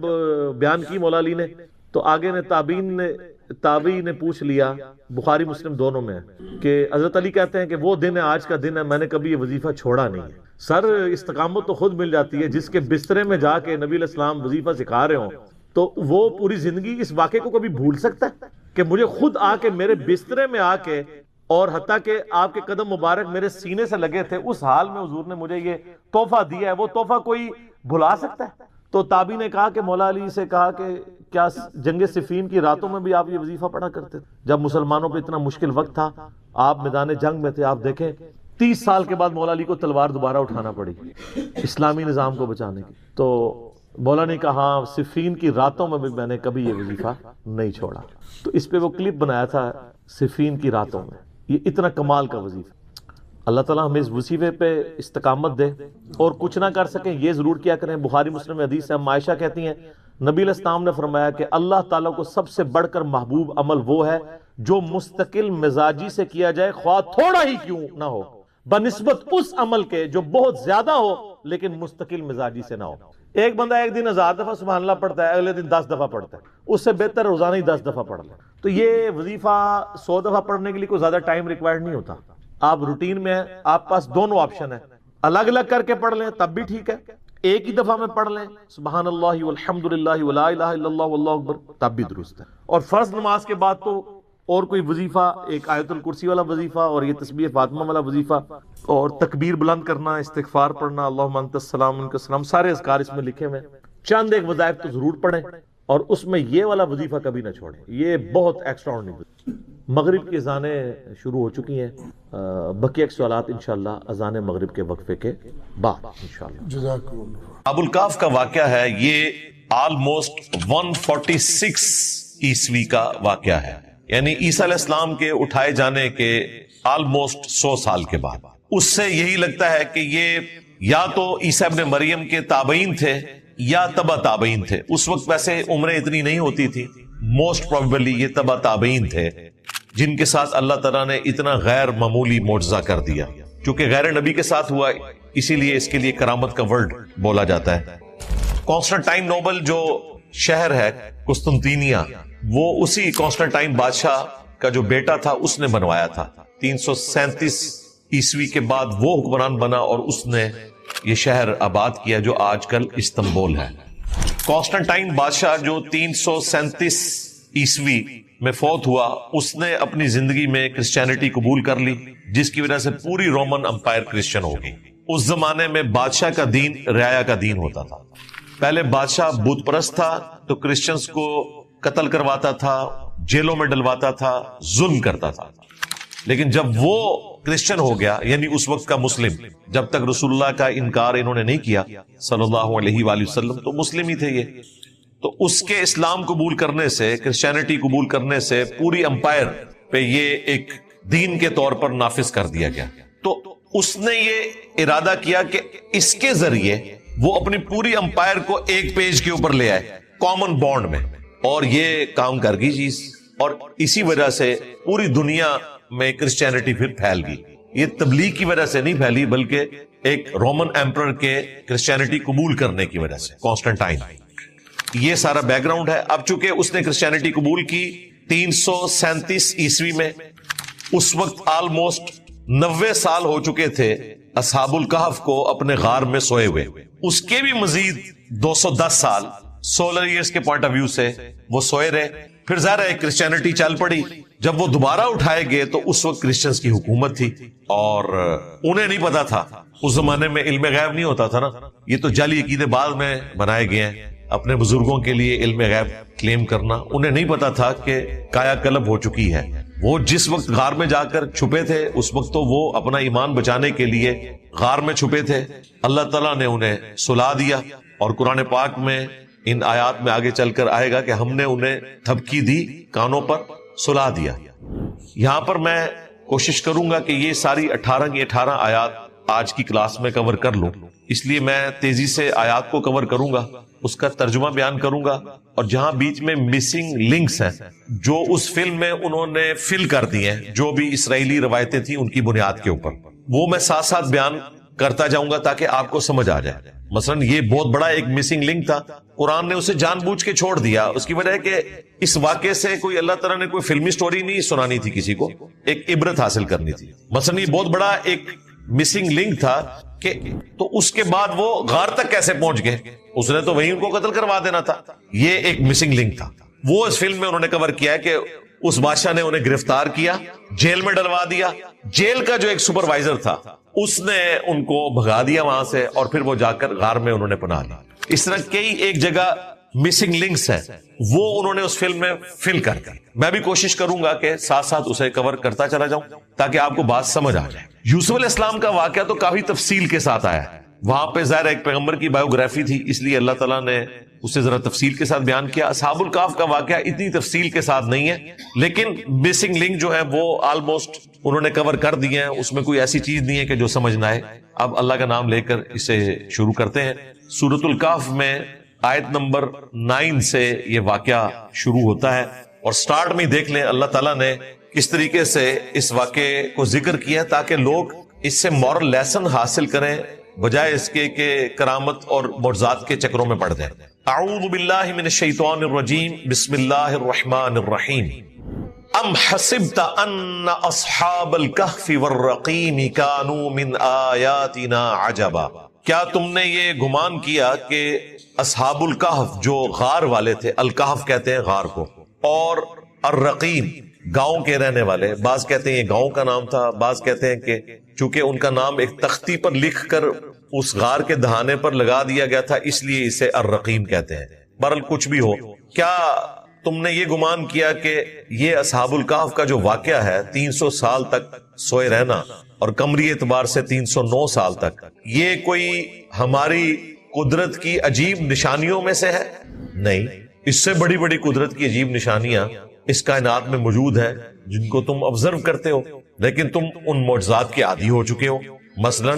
بیان کی مولا علی نے تو آگے نے تابعی نے پوچھ لیا، بخاری مسلم دونوں میں کہ حضرت علی کہتے ہیں کہ وہ دن ہے آج کا دن ہے، میں نے کبھی یہ وظیفہ چھوڑا نہیں ہے. سر استقامت تو خود مل جاتی ہے. جس کے بسترے میں جا کے نبی علیہ السلام وظیفہ سکھا رہے ہوں تو وہ پوری زندگی اس واقعے کو کبھی بھول سکتا ہے کہ مجھے خود آ کے میرے بسترے میں آ کے اور حتیٰ کہ آپ کے قدم مبارک میرے سینے سے لگے تھے، اس حال میں حضور نے مجھے یہ تحفہ دیا ہے، وہ تحفہ کوئی بھلا سکتا ہے؟ تو تابعی نے کہا کہ مولا علی سے کہا کہ کیا جنگ صفین کی راتوں میں بھی آپ یہ وظیفہ پڑھا کرتے تھے جب مسلمانوں پہ اتنا مشکل وقت تھا، آپ میدان جنگ میں تھے؟ آپ دیکھیں 30 سال کے بعد مولا علی کو تلوار دوبارہ اٹھانا پڑی اسلامی نظام کو بچانے کی. تو مولا نے کہا ہاں صفین کی راتوں میں بھی میں نے کبھی یہ وظیفہ نہیں چھوڑا. تو اس پہ وہ کلپ بنایا تھا صفین کی راتوں میں. یہ اتنا کمال کا وظیفہ. اللہ تعالیٰ ہمیں اس وظیفے پہ استقامت دے اور کچھ نہ کر سکیں یہ ضرور کیا کریں. بخاری مسلم میں حدیث ہے، عائشہ کہتی ہیں نبی علیہ السلام نے فرمایا کہ اللہ تعالیٰ کو سب سے بڑھ کر محبوب عمل وہ ہے جو مستقل مزاجی سے کیا جائے خواہ تھوڑا ہی کیوں نہ ہو، بنسبت اس عمل کے جو بہت زیادہ ہو لیکن مستقل مزاجی سے نہ ہو. ایک بندہ ایک دن 1000 دفعہ سبحان اللہ پڑھتا ہے، اگلے دن 10 دفعہ پڑھتا ہے، اس سے بہتر روزانہ ہی 10 دفعہ پڑھ لیں. تو یہ وظیفہ 100 دفعہ پڑھنے کے لیے کوئی زیادہ ٹائم ریکوائرڈ نہیں ہوتا. آپ روٹین میں ہیں، آپ پاس دونوں آپشن ہیں، الگ الگ کر کے پڑھ لیں تب بھی ٹھیک ہے، ایک ہی دفعہ میں پڑھ لیں سبحان اللہ والحمدللہ ولا الہ الا اللہ واللہ اکبر تب بھی درست ہے. اور فرض نماز کے بعد تو اور کوئی وظیفہ، ایک آیت الکرسی والا وظیفہ اور یہ تسبیح فاطمہ والا وظیفہ اور تکبیر بلند کرنا، استغفار پڑھنا، اللہم انت السلام منک السلام، سارے اذکار اس میں لکھے ہوئے ہیں. چند ایک وظائف تو ضرور پڑھیں اور اس میں یہ والا وظیفہ کبھی نہ چھوڑیں. یہ بہت ایکسٹرا آرڈنری. مغرب کی اذانیں شروع ہو چکی ہیں، بقیہ سوالات انشاءاللہ اذان مغرب کے وقفے کے بعد انشاءاللہ. جزاک اللہ. ابو الکاف کا واقعہ ہے، یہ آلموسٹ 146 عیسوی کا واقعہ ہے، یعنی عیسیٰ علیہ السلام کے اٹھائے جانے کے آلموسٹ 100 سال کے بعد. اس سے یہی لگتا ہے کہ یہ یا تو عیسیٰ ابن مریم کے تابعین تھے یا تبع تابعین تھے. اس وقت ویسے عمریں اتنی نہیں ہوتی تھی, موسٹ پروبیبلی یہ تبع تابعین تھے جن کے ساتھ اللہ تعالیٰ نے اتنا غیر معمولی معجزہ کر دیا. چونکہ غیر نبی کے ساتھ ہوا اسی لیے اس کے لیے کرامت کا ورڈ بولا جاتا ہے. کانسٹنٹائن نوبل جو شہر ہے قسطنطینیہ, وہ اسی کانسٹنٹائن بادشاہ کا جو بیٹا تھا اس نے بنوایا تھا. 337 عیسوی کے بعد وہ حکمران بنا اور اس نے یہ شہر آباد کیا جو آج کل استنبول ہے. کانسٹنٹائن بادشاہ جو 337 عیسوی میں فوت ہوا, اس نے اپنی زندگی میں کرسچینٹی قبول کر لی, جس کی وجہ سے پوری رومن امپائر کرسچن ہو گئی. اس زمانے میں بادشاہ کا دین رعایا کا دین ہوتا تھا. پہلے بادشاہ بت پرست تھا تو کرسچنز کو قتل کرواتا تھا, جیلوں میں ڈلواتا تھا, ظلم کرتا تھا. لیکن جب وہ کرسچن ہو گیا, یعنی اس وقت کا مسلم, جب تک رسول اللہ کا انکار انہوں نے نہیں کیا صلی اللہ علیہ وآلہ وسلم, تو مسلم ہی تھے یہ, تو اس کے اسلام قبول کرنے سے, کرسچینٹی قبول کرنے سے پوری امپائر پہ یہ ایک دین کے طور پر نافذ کر دیا گیا. تو اس نے یہ ارادہ کیا کہ اس کے ذریعے وہ اپنی پوری امپائر کو ایک پیج کے اوپر لے آئے, کامن بانڈ میں, اور یہ کام کر گئی چیز, اور اسی وجہ سے پوری دنیا میں کرسچینٹی پھر پھیل گئی. یہ تبلیغ کی وجہ سے نہیں پھیلی بلکہ ایک رومن ایمپرر کے کرسچینٹی قبول کرنے کی وجہ سے, کانسٹنٹائن. یہ سارا بیک گراؤنڈ ہے. اب چونکہ اس نے کرسچینٹی قبول کی 337 عیسوی میں, اس وقت آلموسٹ 90 سال ہو چکے تھے اصحاب الکہف کو اپنے غار میں سوئے ہوئے. اس کے بھی مزید 210 سال سولر ایئرز کے پوائنٹ آف ویو سے وہ سوئے رہے. پھر ظاہر ہے کرسچینٹی چل پڑی. جب وہ دوبارہ اٹھائے گئے تو اس وقت کرسچنز کی حکومت تھی, اور انہیں نہیں پتا تھا, اس زمانے میں علم غیب نہیں ہوتا تھا نا, یہ تو جعلی عقیدے بعد میں بنائے گئے ہیں اپنے بزرگوں کے لیے علم غیب کلیم کرنا. انہیں نہیں پتا تھا کہ کایا کلب ہو چکی ہے. وہ جس وقت غار میں جا کر چھپے تھے اس وقت تو وہ اپنا ایمان بچانے کے لیے غار میں چھپے تھے. اللہ تعالیٰ نے انہیں سلا دیا, اور قرآن پاک میں ان آیات میں آگے چل کر آئے گا کہ ہم نے انہیں تھپکی دی, کانوں پر سلا دیا. یہاں پر میں کوشش کروں گا کہ یہ ساری 18 کی 18 آیات آج کی کلاس میں کور کر لوں, اس لیے میں تیزی سے آیات کو کور کروں گا, اس کا ترجمہ بیان کروں گا, اور جہاں بیچ میں مسنگ لنکس ہیں جو اس فلم میں انہوں نے فل کر دی ہیں, جو بھی اسرائیلی روایتیں تھیں ان کی بنیاد کے اوپر, وہ میں ساتھ ساتھ بیان کرتا جاؤں گا تاکہ آپ کو سمجھ آ جائے. مثلا یہ بہت بڑا ایک مسنگ لنک تھا, قرآن نے اسے جان بوجھ کے چھوڑ دیا. اس کی وجہ ہے کہ اس واقعے سے کوئی اللہ تعالیٰ نے کوئی فلمی سٹوری نہیں سنانی تھی کسی کو, ایک عبرت حاصل کرنی تھی. مثلا یہ بہت بڑا ایک مسنگ لنک تھا کہ تو اس کے بعد وہ غار تک کیسے پہنچ گئے, اس نے تو وہیں ان کو قتل کروا دینا تھا. یہ ایک مسنگ لنک تھا, وہ اس فلم میں انہوں نے کور کیا ہے کہ اس بادشاہ نے انہیں گرفتار کیا, جیل میں ڈلوا دیا. جیل کا جو ایک سپروائزر تھا اس نے ان کو بھگا دیا وہاں سے, اور پھر وہ جا کر غار میں انہوں نے پناہ لی. اس طرح کئی ایک جگہ مسنگ لنکس ہیں, وہ انہوں نے اس فلم میں فل کر دی. میں بھی کوشش کروں گا کہ ساتھ ساتھ اسے کور کرتا چلا جاؤں تاکہ آپ کو بات سمجھ آ جائے. یوسف علیہ السلام کا واقعہ تو کافی تفصیل کے ساتھ آیا ہے, وہاں پہ ظاہر ایک پیغمبر کی بایوگرافی تھی, اس لیے اللہ تعالیٰ نے اسے ذرا تفصیل کے ساتھ بیان کیا. اصحاب الکہف کا واقعہ اتنی تفصیل کے ساتھ نہیں ہے, لیکن مسنگ لنک جو ہے وہ آلموسٹ انہوں نے کور کر دیے ہیں, اس میں کوئی ایسی چیز نہیں ہے کہ جو سمجھ نہ آئے. اب اللہ کا نام لے کر اسے شروع کرتے ہیں. سورۃ الکہف میں آیت نمبر 9 سے یہ واقعہ شروع ہوتا ہے, اور سٹارٹ میں دیکھ لیں اللہ تعالیٰ نے کس طریقے سے اس واقعے کو ذکر کیا تاکہ لوگ اس سے مورل لیسن حاصل کریں بجائے اس کے کہ کرامت اور معجزات کے چکروں میں پڑ جائیں. اعوذ باللہ من الشیطان الرجیم, بسم اللہ الرحمن الرحیم. ام حسبت ان اصحاب الکہف والرقیم كانوا من آیاتنا عجبا, کیا تم نے یہ گمان کیا کہ اصحاب الکہف جو غار والے تھے, الکہف کہتے ہیں غار کو, اور الرقیم گاؤں کے رہنے والے, بعض کہتے ہیں یہ گاؤں کا نام تھا, بعض کہتے ہیں کہ چونکہ ان کا نام ایک تختی پر لکھ کر اس غار کے دہانے پر لگا دیا گیا تھا اس لیے اسے الرقیم کہتے ہیں. بہرحال کچھ بھی ہو, کیا تم نے یہ گمان کیا کہ یہ اصحاب الکہف کا جو واقعہ ہے 300 سال تک سوئے رہنا اور قمری اعتبار سے 309 سال تک, یہ کوئی ہماری قدرت کی عجیب نشانیوں میں سے ہے؟ نہیں, اس سے بڑی بڑی قدرت کی عجیب نشانیاں اس کائنات میں موجود ہیں جن کو تم آبزرو کرتے ہو, لیکن تم ان معجزات کے عادی ہو چکے ہو. مثلا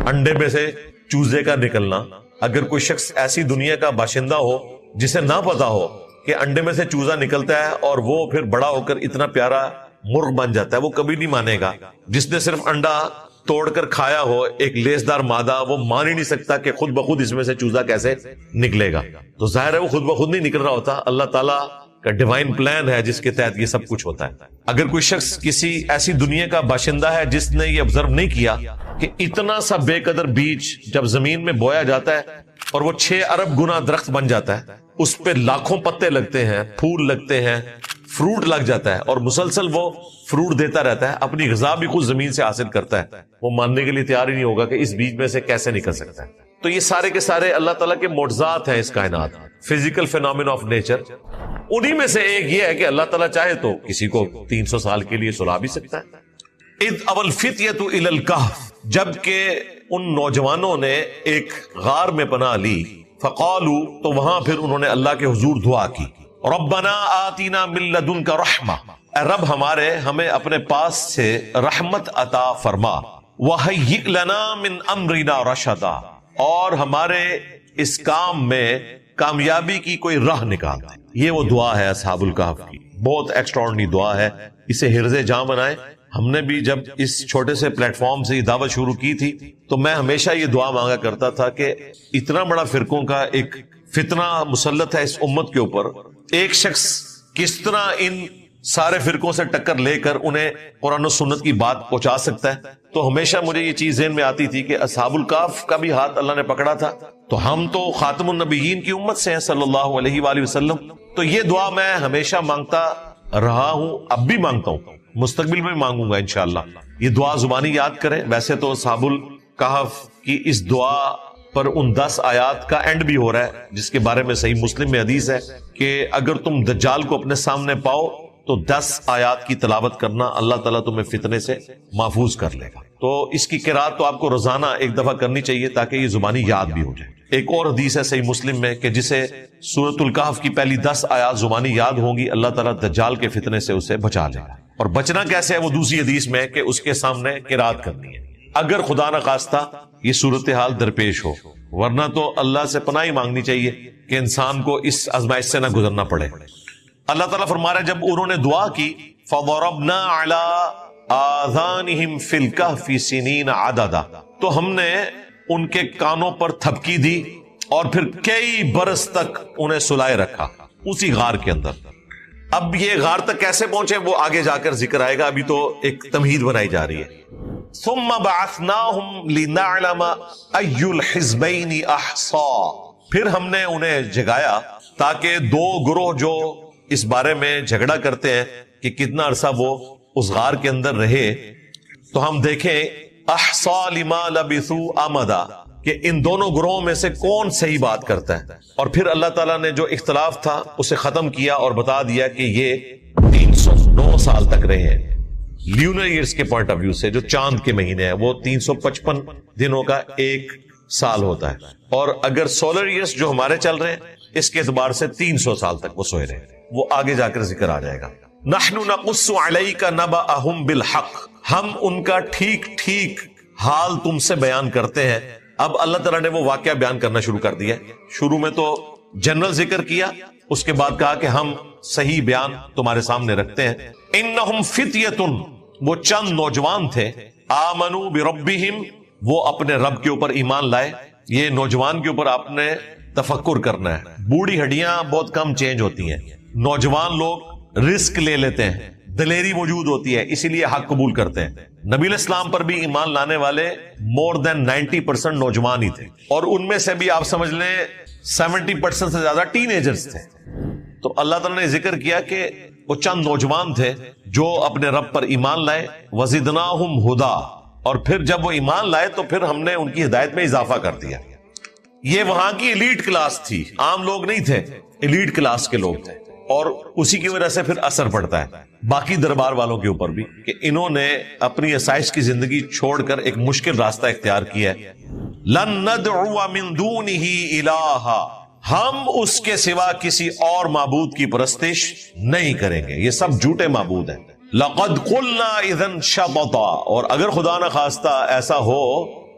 انڈے میں سے چوزے کا نکلنا. اگر کوئی شخص ایسی دنیا کا باشندہ ہو جسے نہ پتا ہو کہ انڈے میں سے چوزا نکلتا ہے اور وہ پھر بڑا ہو کر اتنا پیارا مرغ بن جاتا ہے, وہ کبھی نہیں مانے گا. جس نے صرف انڈا توڑ کر کھایا ہو, ایک لیسدار مادہ, وہ مان ہی نہیں سکتا کہ خود بخود اس میں سے چوزا کیسے نکلے گا. تو ظاہر ہے وہ خود بخود نہیں نکل رہا ہوتا, اللہ تعالیٰ کا ڈیوائن پلان ہے جس کے تحت یہ سب کچھ ہوتا ہے. اگر کوئی شخص کسی ایسی دنیا کا باشندہ ہے جس نے یہ آبزرو نہیں کیا کہ اتنا سا بے قدر بیج جب زمین میں بویا جاتا ہے اور وہ 6 ارب گنا درخت بن جاتا ہے, اس پہ لاکھوں پتے لگتے ہیں, پھول لگتے ہیں, فروٹ لگ جاتا ہے, اور مسلسل وہ فروٹ دیتا رہتا ہے, اپنی غذا بھی خود زمین سے حاصل کرتا ہے, وہ ماننے کے لیے تیار ہی نہیں ہوگا کہ اس بیج میں سے کیسے نکل سکتا ہے. تو یہ سارے کے سارے اللہ تعالیٰ کے معجزات ہیں اس کائنات, فزیکل فینومین آف نیچر. انہی میں سے ایک یہ ہے کہ اللہ تعالیٰ چاہے تو کسی کو 300 سال کے لیے سلا بھی سکتا ہے. اذ اول الفتیۃ الی الکہف, جبکہ ان نوجوانوں نے ایک غار میں پناہ لی, فقالوا, تو وہاں پھر انہوں نے اللہ کے حضور دعا کی, ربنا آتینا من لدنک رحمہ, اے رب ہمارے ہمیں اپنے پاس سے رحمت عطا فرما, وہیئ لنا من امرنا رشدا, اور ہمارے اس کام میں کامیابی کی کوئی راہ نکال دے. یہ وہ دعا ہے اصحاب الکہف کی, بہت ایکسٹراورڈنری دعا ہے, اسے حرز جاں بنائیں. ہم نے بھی جب اس چھوٹے سے پلیٹ فارم سے یہ دعوت شروع کی تھی تو میں ہمیشہ یہ دعا مانگا کرتا تھا کہ اتنا بڑا فرقوں کا ایک فتنہ مسلط ہے اس امت کے اوپر, ایک شخص کس طرح ان سارے فرقوں سے ٹکر لے کر انہیں قرآن و سنت کی بات پہنچا سکتا ہے. تو ہمیشہ مجھے یہ چیز ذہن میں آتی تھی کہ اصحاب الکہف کا بھی ہاتھ اللہ نے پکڑا تھا, تو ہم تو خاتم النبیین کی امت سے ہیں صلی اللہ علیہ وآلہ وسلم. تو یہ دعا میں ہمیشہ مانگتا رہا ہوں, اب بھی مانگتا ہوں, مستقبل میں مانگوں گا انشاءاللہ. یہ دعا زبانی یاد کریں. ویسے تو اصحاب الکہف کی اس دعا پر ان 10 آیات کا اینڈ بھی ہو رہا ہے, جس کے بارے میں صحیح مسلم میں حدیث ہے کہ اگر تم دجال کو اپنے سامنے پاؤ تو 10 آیات کی تلاوت کرنا, اللہ تعالیٰ تمہیں فتنے سے محفوظ کر لے گا. تو اس کی قرات تو آپ کو روزانہ ایک دفعہ کرنی چاہیے تاکہ یہ زبانی یاد بھی ہو جائے. ایک اور حدیث ہے صحیح مسلم میں کہ جسے سورۃ الکہف کی پہلی 10 آیات زبانی یاد ہوں گی, اللہ تعالیٰ دجال کے فتنے سے اسے بچا لے گا. اور بچنا کیسے ہے وہ دوسری حدیث میں کہ اس کے سامنے قرات کرنی ہے, اگر خدا نخواستہ یہ صورتحال درپیش ہو, ورنہ تو اللہ سے پناہ ہی مانگنی چاہیے کہ انسان کو اس آزمائش سے نہ گزرنا پڑے. اللہ تعالیٰ فرما رہا ہے جب انہوں نے دعا کی, فَضَرَبْنَا عَلَىٰ آذَانِهِمْ فِي الْكَهْفِ سِنِينَ عَدَدًا, تو ہم نے ان کے کانوں پر تھپکی دی اور پھر کئی برس تک انہیں سلائے رکھا اسی غار کے اندر. اب یہ غار تک کیسے پہنچے وہ آگے جا کر ذکر آئے گا, ابھی تو ایک تمہید بنائی جا رہی ہے. ثم بعثناهم لنعلم اي الحزبين احصى, پھر ہم نے انہیں جگایا تاکہ 2 گروہ جو اس بارے میں جھگڑا کرتے ہیں کہ کتنا عرصہ وہ اس غار کے اندر رہے, تو ہم دیکھیں احصى لما لبثوا امدا کہ ان دونوں گروہوں میں سے کون صحیح بات کرتا ہے. اور پھر اللہ تعالیٰ نے جو اختلاف تھا اسے ختم کیا اور بتا دیا کہ یہ 309 سال تک رہے ہیں. لیونر ایئرز کے پوائنٹ آف ویو سے جو چاند کے مہینے ہیں وہ 355 دنوں کا ایک سال ہوتا ہے, اور اگر سولر ایئرز جو ہمارے چل رہے ہیں اس کے اعتبار سے 300 سال تک وہ سوئے رہے. وہ آگے جا کر ذکر آ جائے گا. نحن نقص علیک نبأہم بالحق, ہم ان کا ٹھیک ٹھیک حال تم سے بیان کرتے ہیں. اب اللہ تعالیٰ نے وہ واقعہ بیان کرنا شروع کر دیا. شروع میں تو جنرل ذکر کیا, اس کے بعد کہا کہ ہم صحیح بیان تمہارے سامنے رکھتے ہیں. انہم فتیۃ, وہ چند نوجوان تھے, آمنوا بربہم, وہ اپنے رب کے اوپر ایمان لائے. یہ نوجوان کے اوپر آپ نے تفکر کرنا ہے. بوڑھی ہڈیاں بہت کم چینج ہوتی ہیں, نوجوان لوگ رسک لے لیتے ہیں, دلیری موجود ہوتی ہے, اسی لیے حق قبول کرتے ہیں. نبی علیہ السلام پر بھی ایمان لانے والے مور دین 90% نوجوان ہی تھے, اور ان میں سے بھی آپ سمجھ لیں 70% سے زیادہ ٹین ایجرز تھے. تو اللہ تعالیٰ نے ذکر کیا کہ وہ چند نوجوان تھے جو اپنے رب پر ایمان لائے. وزدناہم ہدا, اور پھر جب وہ ایمان لائے تو پھر ہم نے ان کی ہدایت میں اضافہ کر دیا. یہ وہاں کی ایلیٹ کلاس تھی, عام لوگ نہیں تھے, ایلیٹ کلاس کے لوگ تھے, اور اسی کی وجہ سے پھر اثر پڑتا ہے باقی دربار والوں کے اوپر بھی کہ انہوں نے اپنی آسائش کی زندگی چھوڑ کر ایک مشکل راستہ اختیار کیا ہے. لن ندعو من دونه الہا, ہم اس کے سوا کسی اور معبود کی پرستش نہیں کریں گے, یہ سب جھوٹے معبود ہیں. لقد قلنا اذا شططا, اور اگر خدا نہ خواستہ ایسا ہو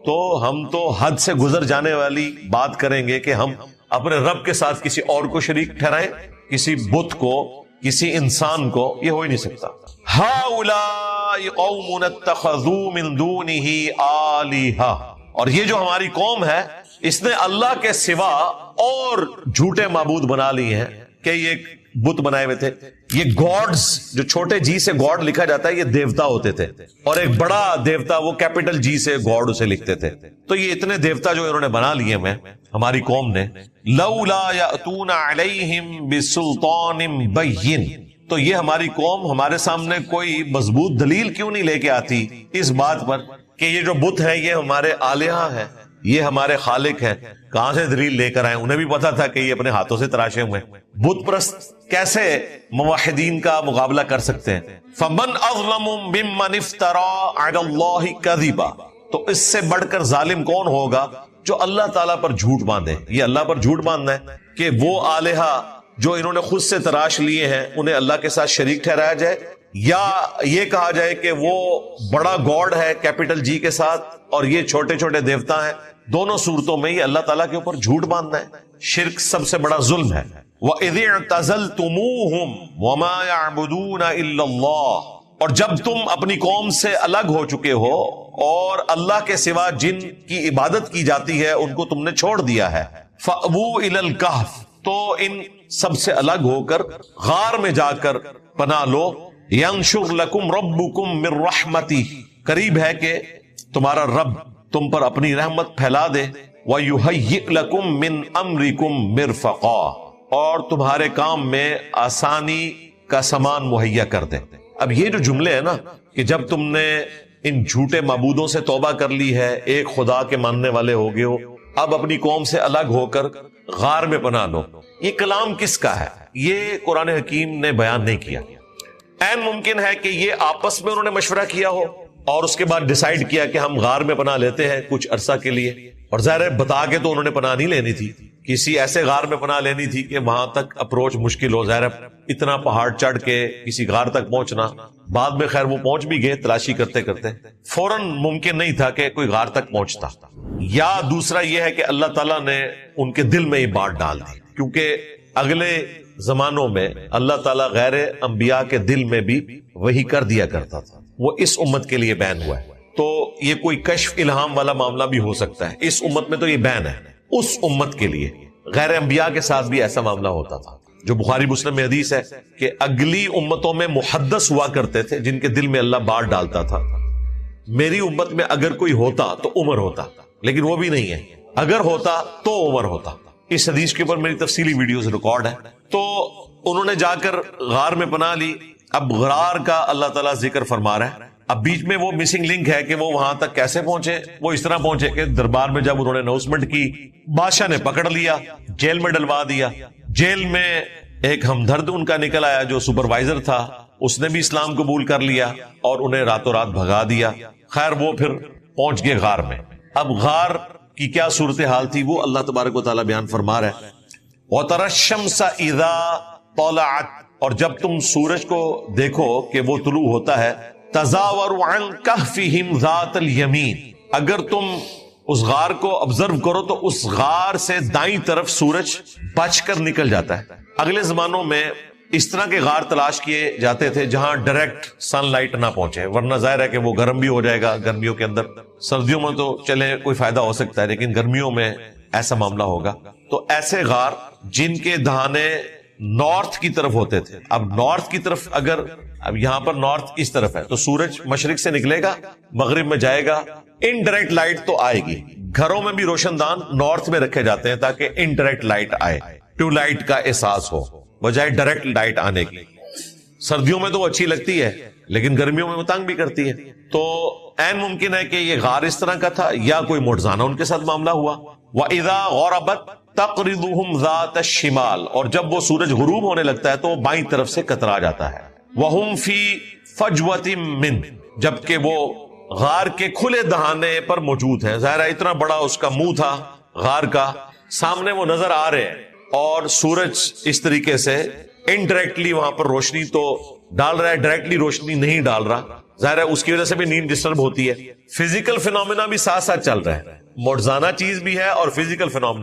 تو ہم تو حد سے گزر جانے والی بات کریں گے کہ ہم اپنے رب کے ساتھ کسی اور کو شریک ٹھہرائیں، کسی بت کو، کسی انسان کو، یہ ہو ہی نہیں سکتا. ہؤلاء قوم اتخذوا من دونه آلہہ، اور یہ جو ہماری قوم ہے اس نے اللہ کے سوا اور جھوٹے معبود بنا لیے ہیں. کہ یہ بت بنائے ہوئے تھے، یہ گاڈز، جو چھوٹے جی سے گاڈ لکھا جاتا ہے یہ دیوتا ہوتے تھے، اور ایک بڑا دیوتا وہ کیپٹل جی سے گاڈ اسے لکھتے تھے. تو یہ اتنے دیوتا جو انہوں نے بنا لیے ہیں ہماری قوم نے. لولا یأتون علیہم بسلطان بین، تو یہ ہماری قوم ہمارے سامنے کوئی مضبوط دلیل کیوں نہیں لے کے آتی اس بات پر کہ یہ جو بت ہے یہ ہمارے آلیہ ہیں، یہ ہمارے خالق ہیں. کہاں سے دلیل لے کر آئے؟ انہیں بھی پتا تھا کہ یہ اپنے ہاتھوں سے تراشے ہوئے. بت پرست کیسے موحدین کا مقابلہ کر سکتے ہیں؟ فمن اظلم ممن افترى على الله كذبا، تو اس سے بڑھ کر ظالم کون ہوگا جو اللہ تعالیٰ پر جھوٹ باندھے. یہ اللہ پر جھوٹ باندھنا ہے کہ وہ آلیہ جو انہوں نے خود سے تراش لیے ہیں انہیں اللہ کے ساتھ شریک ٹھہرایا جائے، یا یہ کہا جائے کہ وہ بڑا گاڈ ہے کیپٹل جی کے ساتھ اور یہ چھوٹے چھوٹے دیوتا ہیں. دونوں صورتوں میں یہ اللہ تعالیٰ کے اوپر جھوٹ باندھنا ہے. شرک سب سے بڑا ظلم ہے. وَإِذِ اعْتَزَلْتُمُوهُمْ وَمَا يَعْبُدُونَ إِلَّا اللَّهُ، اور جب تم اپنی قوم سے الگ ہو چکے ہو اور اللہ کے سوا جن کی عبادت کی جاتی ہے ان کو تم نے چھوڑ دیا ہے. فَأْوُوا إِلَى الْكَهْفِ، تو ان سب سے الگ ہو کر غار میں جا کر پناہ لو. يَنشُرْ لَكُمْ رَبُّكُمْ مِنْ رَحْمَتِهِ، قریب ہے کہ تمہارا رب تم پر اپنی رحمت پھیلا دے. وَيُهَيِّئْ لَكُمْ مِنْ أَمْرِكُمْ مِرْفَقًا، اور تمہارے کام میں آسانی کا سامان مہیا کر دے. اب یہ جو جملے ہیں نا کہ جب تم نے ان جھوٹے معبودوں سے توبہ کر لی ہے، ایک خدا کے ماننے والے ہو گئے ہو، اب اپنی قوم سے الگ ہو کر غار میں پناہ لو، یہ کلام کس کا ہے؟ یہ قرآن حکیم نے بیان نہیں کیا. عین ممکن ہے کہ یہ آپس میں انہوں نے مشورہ کیا ہو اور اس کے بعد ڈیسائیڈ کیا کہ ہم غار میں پناہ لیتے ہیں کچھ عرصہ کے لیے. اور ظاہر ہے بتا کے تو انہوں نے پناہ نہیں لینی تھی، کسی ایسے غار میں پناہ لینی تھی کہ وہاں تک اپروچ مشکل ہو. ظاہر ہے اتنا پہاڑ چڑھ کے کسی غار تک پہنچنا، بعد میں خیر وہ پہنچ بھی گئے تلاشی کرتے کرتے، فوراً ممکن نہیں تھا کہ کوئی غار تک پہنچتا. یا دوسرا یہ ہے کہ اللہ تعالیٰ نے ان کے دل میں یہ بات ڈال دی، کیونکہ اگلے زمانوں میں اللہ تعالیٰ غیر انبیاء کے دل میں بھی وہی کر دیا کرتا تھا. وہ اس امت کے لیے بین ہوا ہے، تو یہ کوئی کشف الہام والا معاملہ بھی ہو سکتا ہے. اس امت میں تو یہ بین ہے، اس امت کے لیے غیر انبیاء کے ساتھ بھی ایسا معاملہ ہوتا تھا. جو بخاری مسلم میں حدیث ہے کہ اگلی امتوں میں محدث ہوا کرتے تھے جن کے دل میں اللہ بات ڈالتا تھا. میری امت میں اگر کوئی ہوتا تو عمر ہوتا، لیکن وہ بھی نہیں ہے. اگر ہوتا تو عمر ہوتا. اس حدیث کے اوپر میری تفصیلی ویڈیوز ریکارڈ ہے. تو انہوں نے جا کر غار میں پناہ لی. اب غار کا اللہ تعالیٰ ذکر فرما رہا ہے. اب بیچ میں وہ مسنگ لنک ہے کہ وہ وہاں تک کیسے پہنچے. وہ اس طرح پہنچے کہ دربار میں جب انہوں نے اناؤنسمنٹ کی، بادشاہ نے پکڑ لیا، جیل میں ڈلوا دیا. جیل میں ایک ہمدرد ان کا نکل آیا جو سپروائزر تھا، اس نے بھی اسلام قبول کر لیا اور انہیں راتوں رات بھگا دیا. خیر وہ پھر پہنچ گئے غار میں. اب غار کی کیا صورتحال تھی وہ اللہ تبارک و تعالیٰ بیان فرما رہا ہے. وَتَرَى الشَّمْسَ إِذَا طَلَعَتْ، اور جب تم سورج کو دیکھو کہ وہ طلوع ہوتا ہے، تَزَاوَرُ عَنْ كَهْفِهِمْ ذَاتَ الْيَمِينِ، اگر تم اس غار کو آبزرو کرو تو اس غار سے دائیں طرف سورج بچ کر نکل جاتا ہے. اگلے زمانوں میں اس طرح کے غار تلاش کیے جاتے تھے جہاں ڈائریکٹ سن لائٹ نہ پہنچے، ورنہ ظاہر ہے کہ وہ گرم بھی ہو جائے گا گرمیوں کے اندر. سردیوں میں تو چلے کوئی فائدہ ہو سکتا ہے، لیکن گرمیوں میں ایسا معاملہ ہوگا. تو ایسے غار جن کے دہانے نارتھ کی طرف ہوتے تھے. اب نارتھ کی طرف اگر اب یہاں پر نارتھ اس طرف ہے تو سورج مشرق سے نکلے گا، مغرب میں جائے گا، انڈائریکٹ لائٹ تو آئے گی. گھروں میں بھی روشن دان نارتھ میں رکھے جاتے ہیں تاکہ انڈائریکٹ لائٹ آئے، ٹو لائٹ کا احساس ہو بجائے ڈائریکٹ لائٹ آنے کی. سردیوں میں تو اچھی لگتی ہے لیکن گرمیوں میں وہ تنگ بھی کرتی ہے. تو عین ممکن ہے کہ یہ غار اس طرح کا تھا یا کوئی معجزانہ ان کے ساتھ معاملہ ہوا. وَإِذَا غَرَبَتْ تَقْرِضُهُمْ ذَاتَ الشِّمَالِ، اور جب وہ سورج غروب ہونے لگتا ہے تو وہ بائیں طرف سے کترا جاتا ہے. وَهُمْ فِي فَجْوَةٍ مِّنْ، جبکہ وہ غار کے کھلے دہانے پر موجود ہیں. ظاہر ہے اتنا بڑا اس کا منہ تھا غار کا، سامنے وہ نظر آ رہے ہیں اور سورج اس طریقے سے انڈائریکٹلی وہاں پر روشنی تو ڈال رہا ہے، ڈائریکٹلی روشنی نہیں ڈال رہا. ظاہر ہے اس کی وجہ سے بھی نیند ڈسٹرب ہوتی ہے. فزیکل فینومینا بھی ساتھ ساتھ چل رہا ہے, موڈزانہ چیز بھی ہے اور فزیکل فینومینا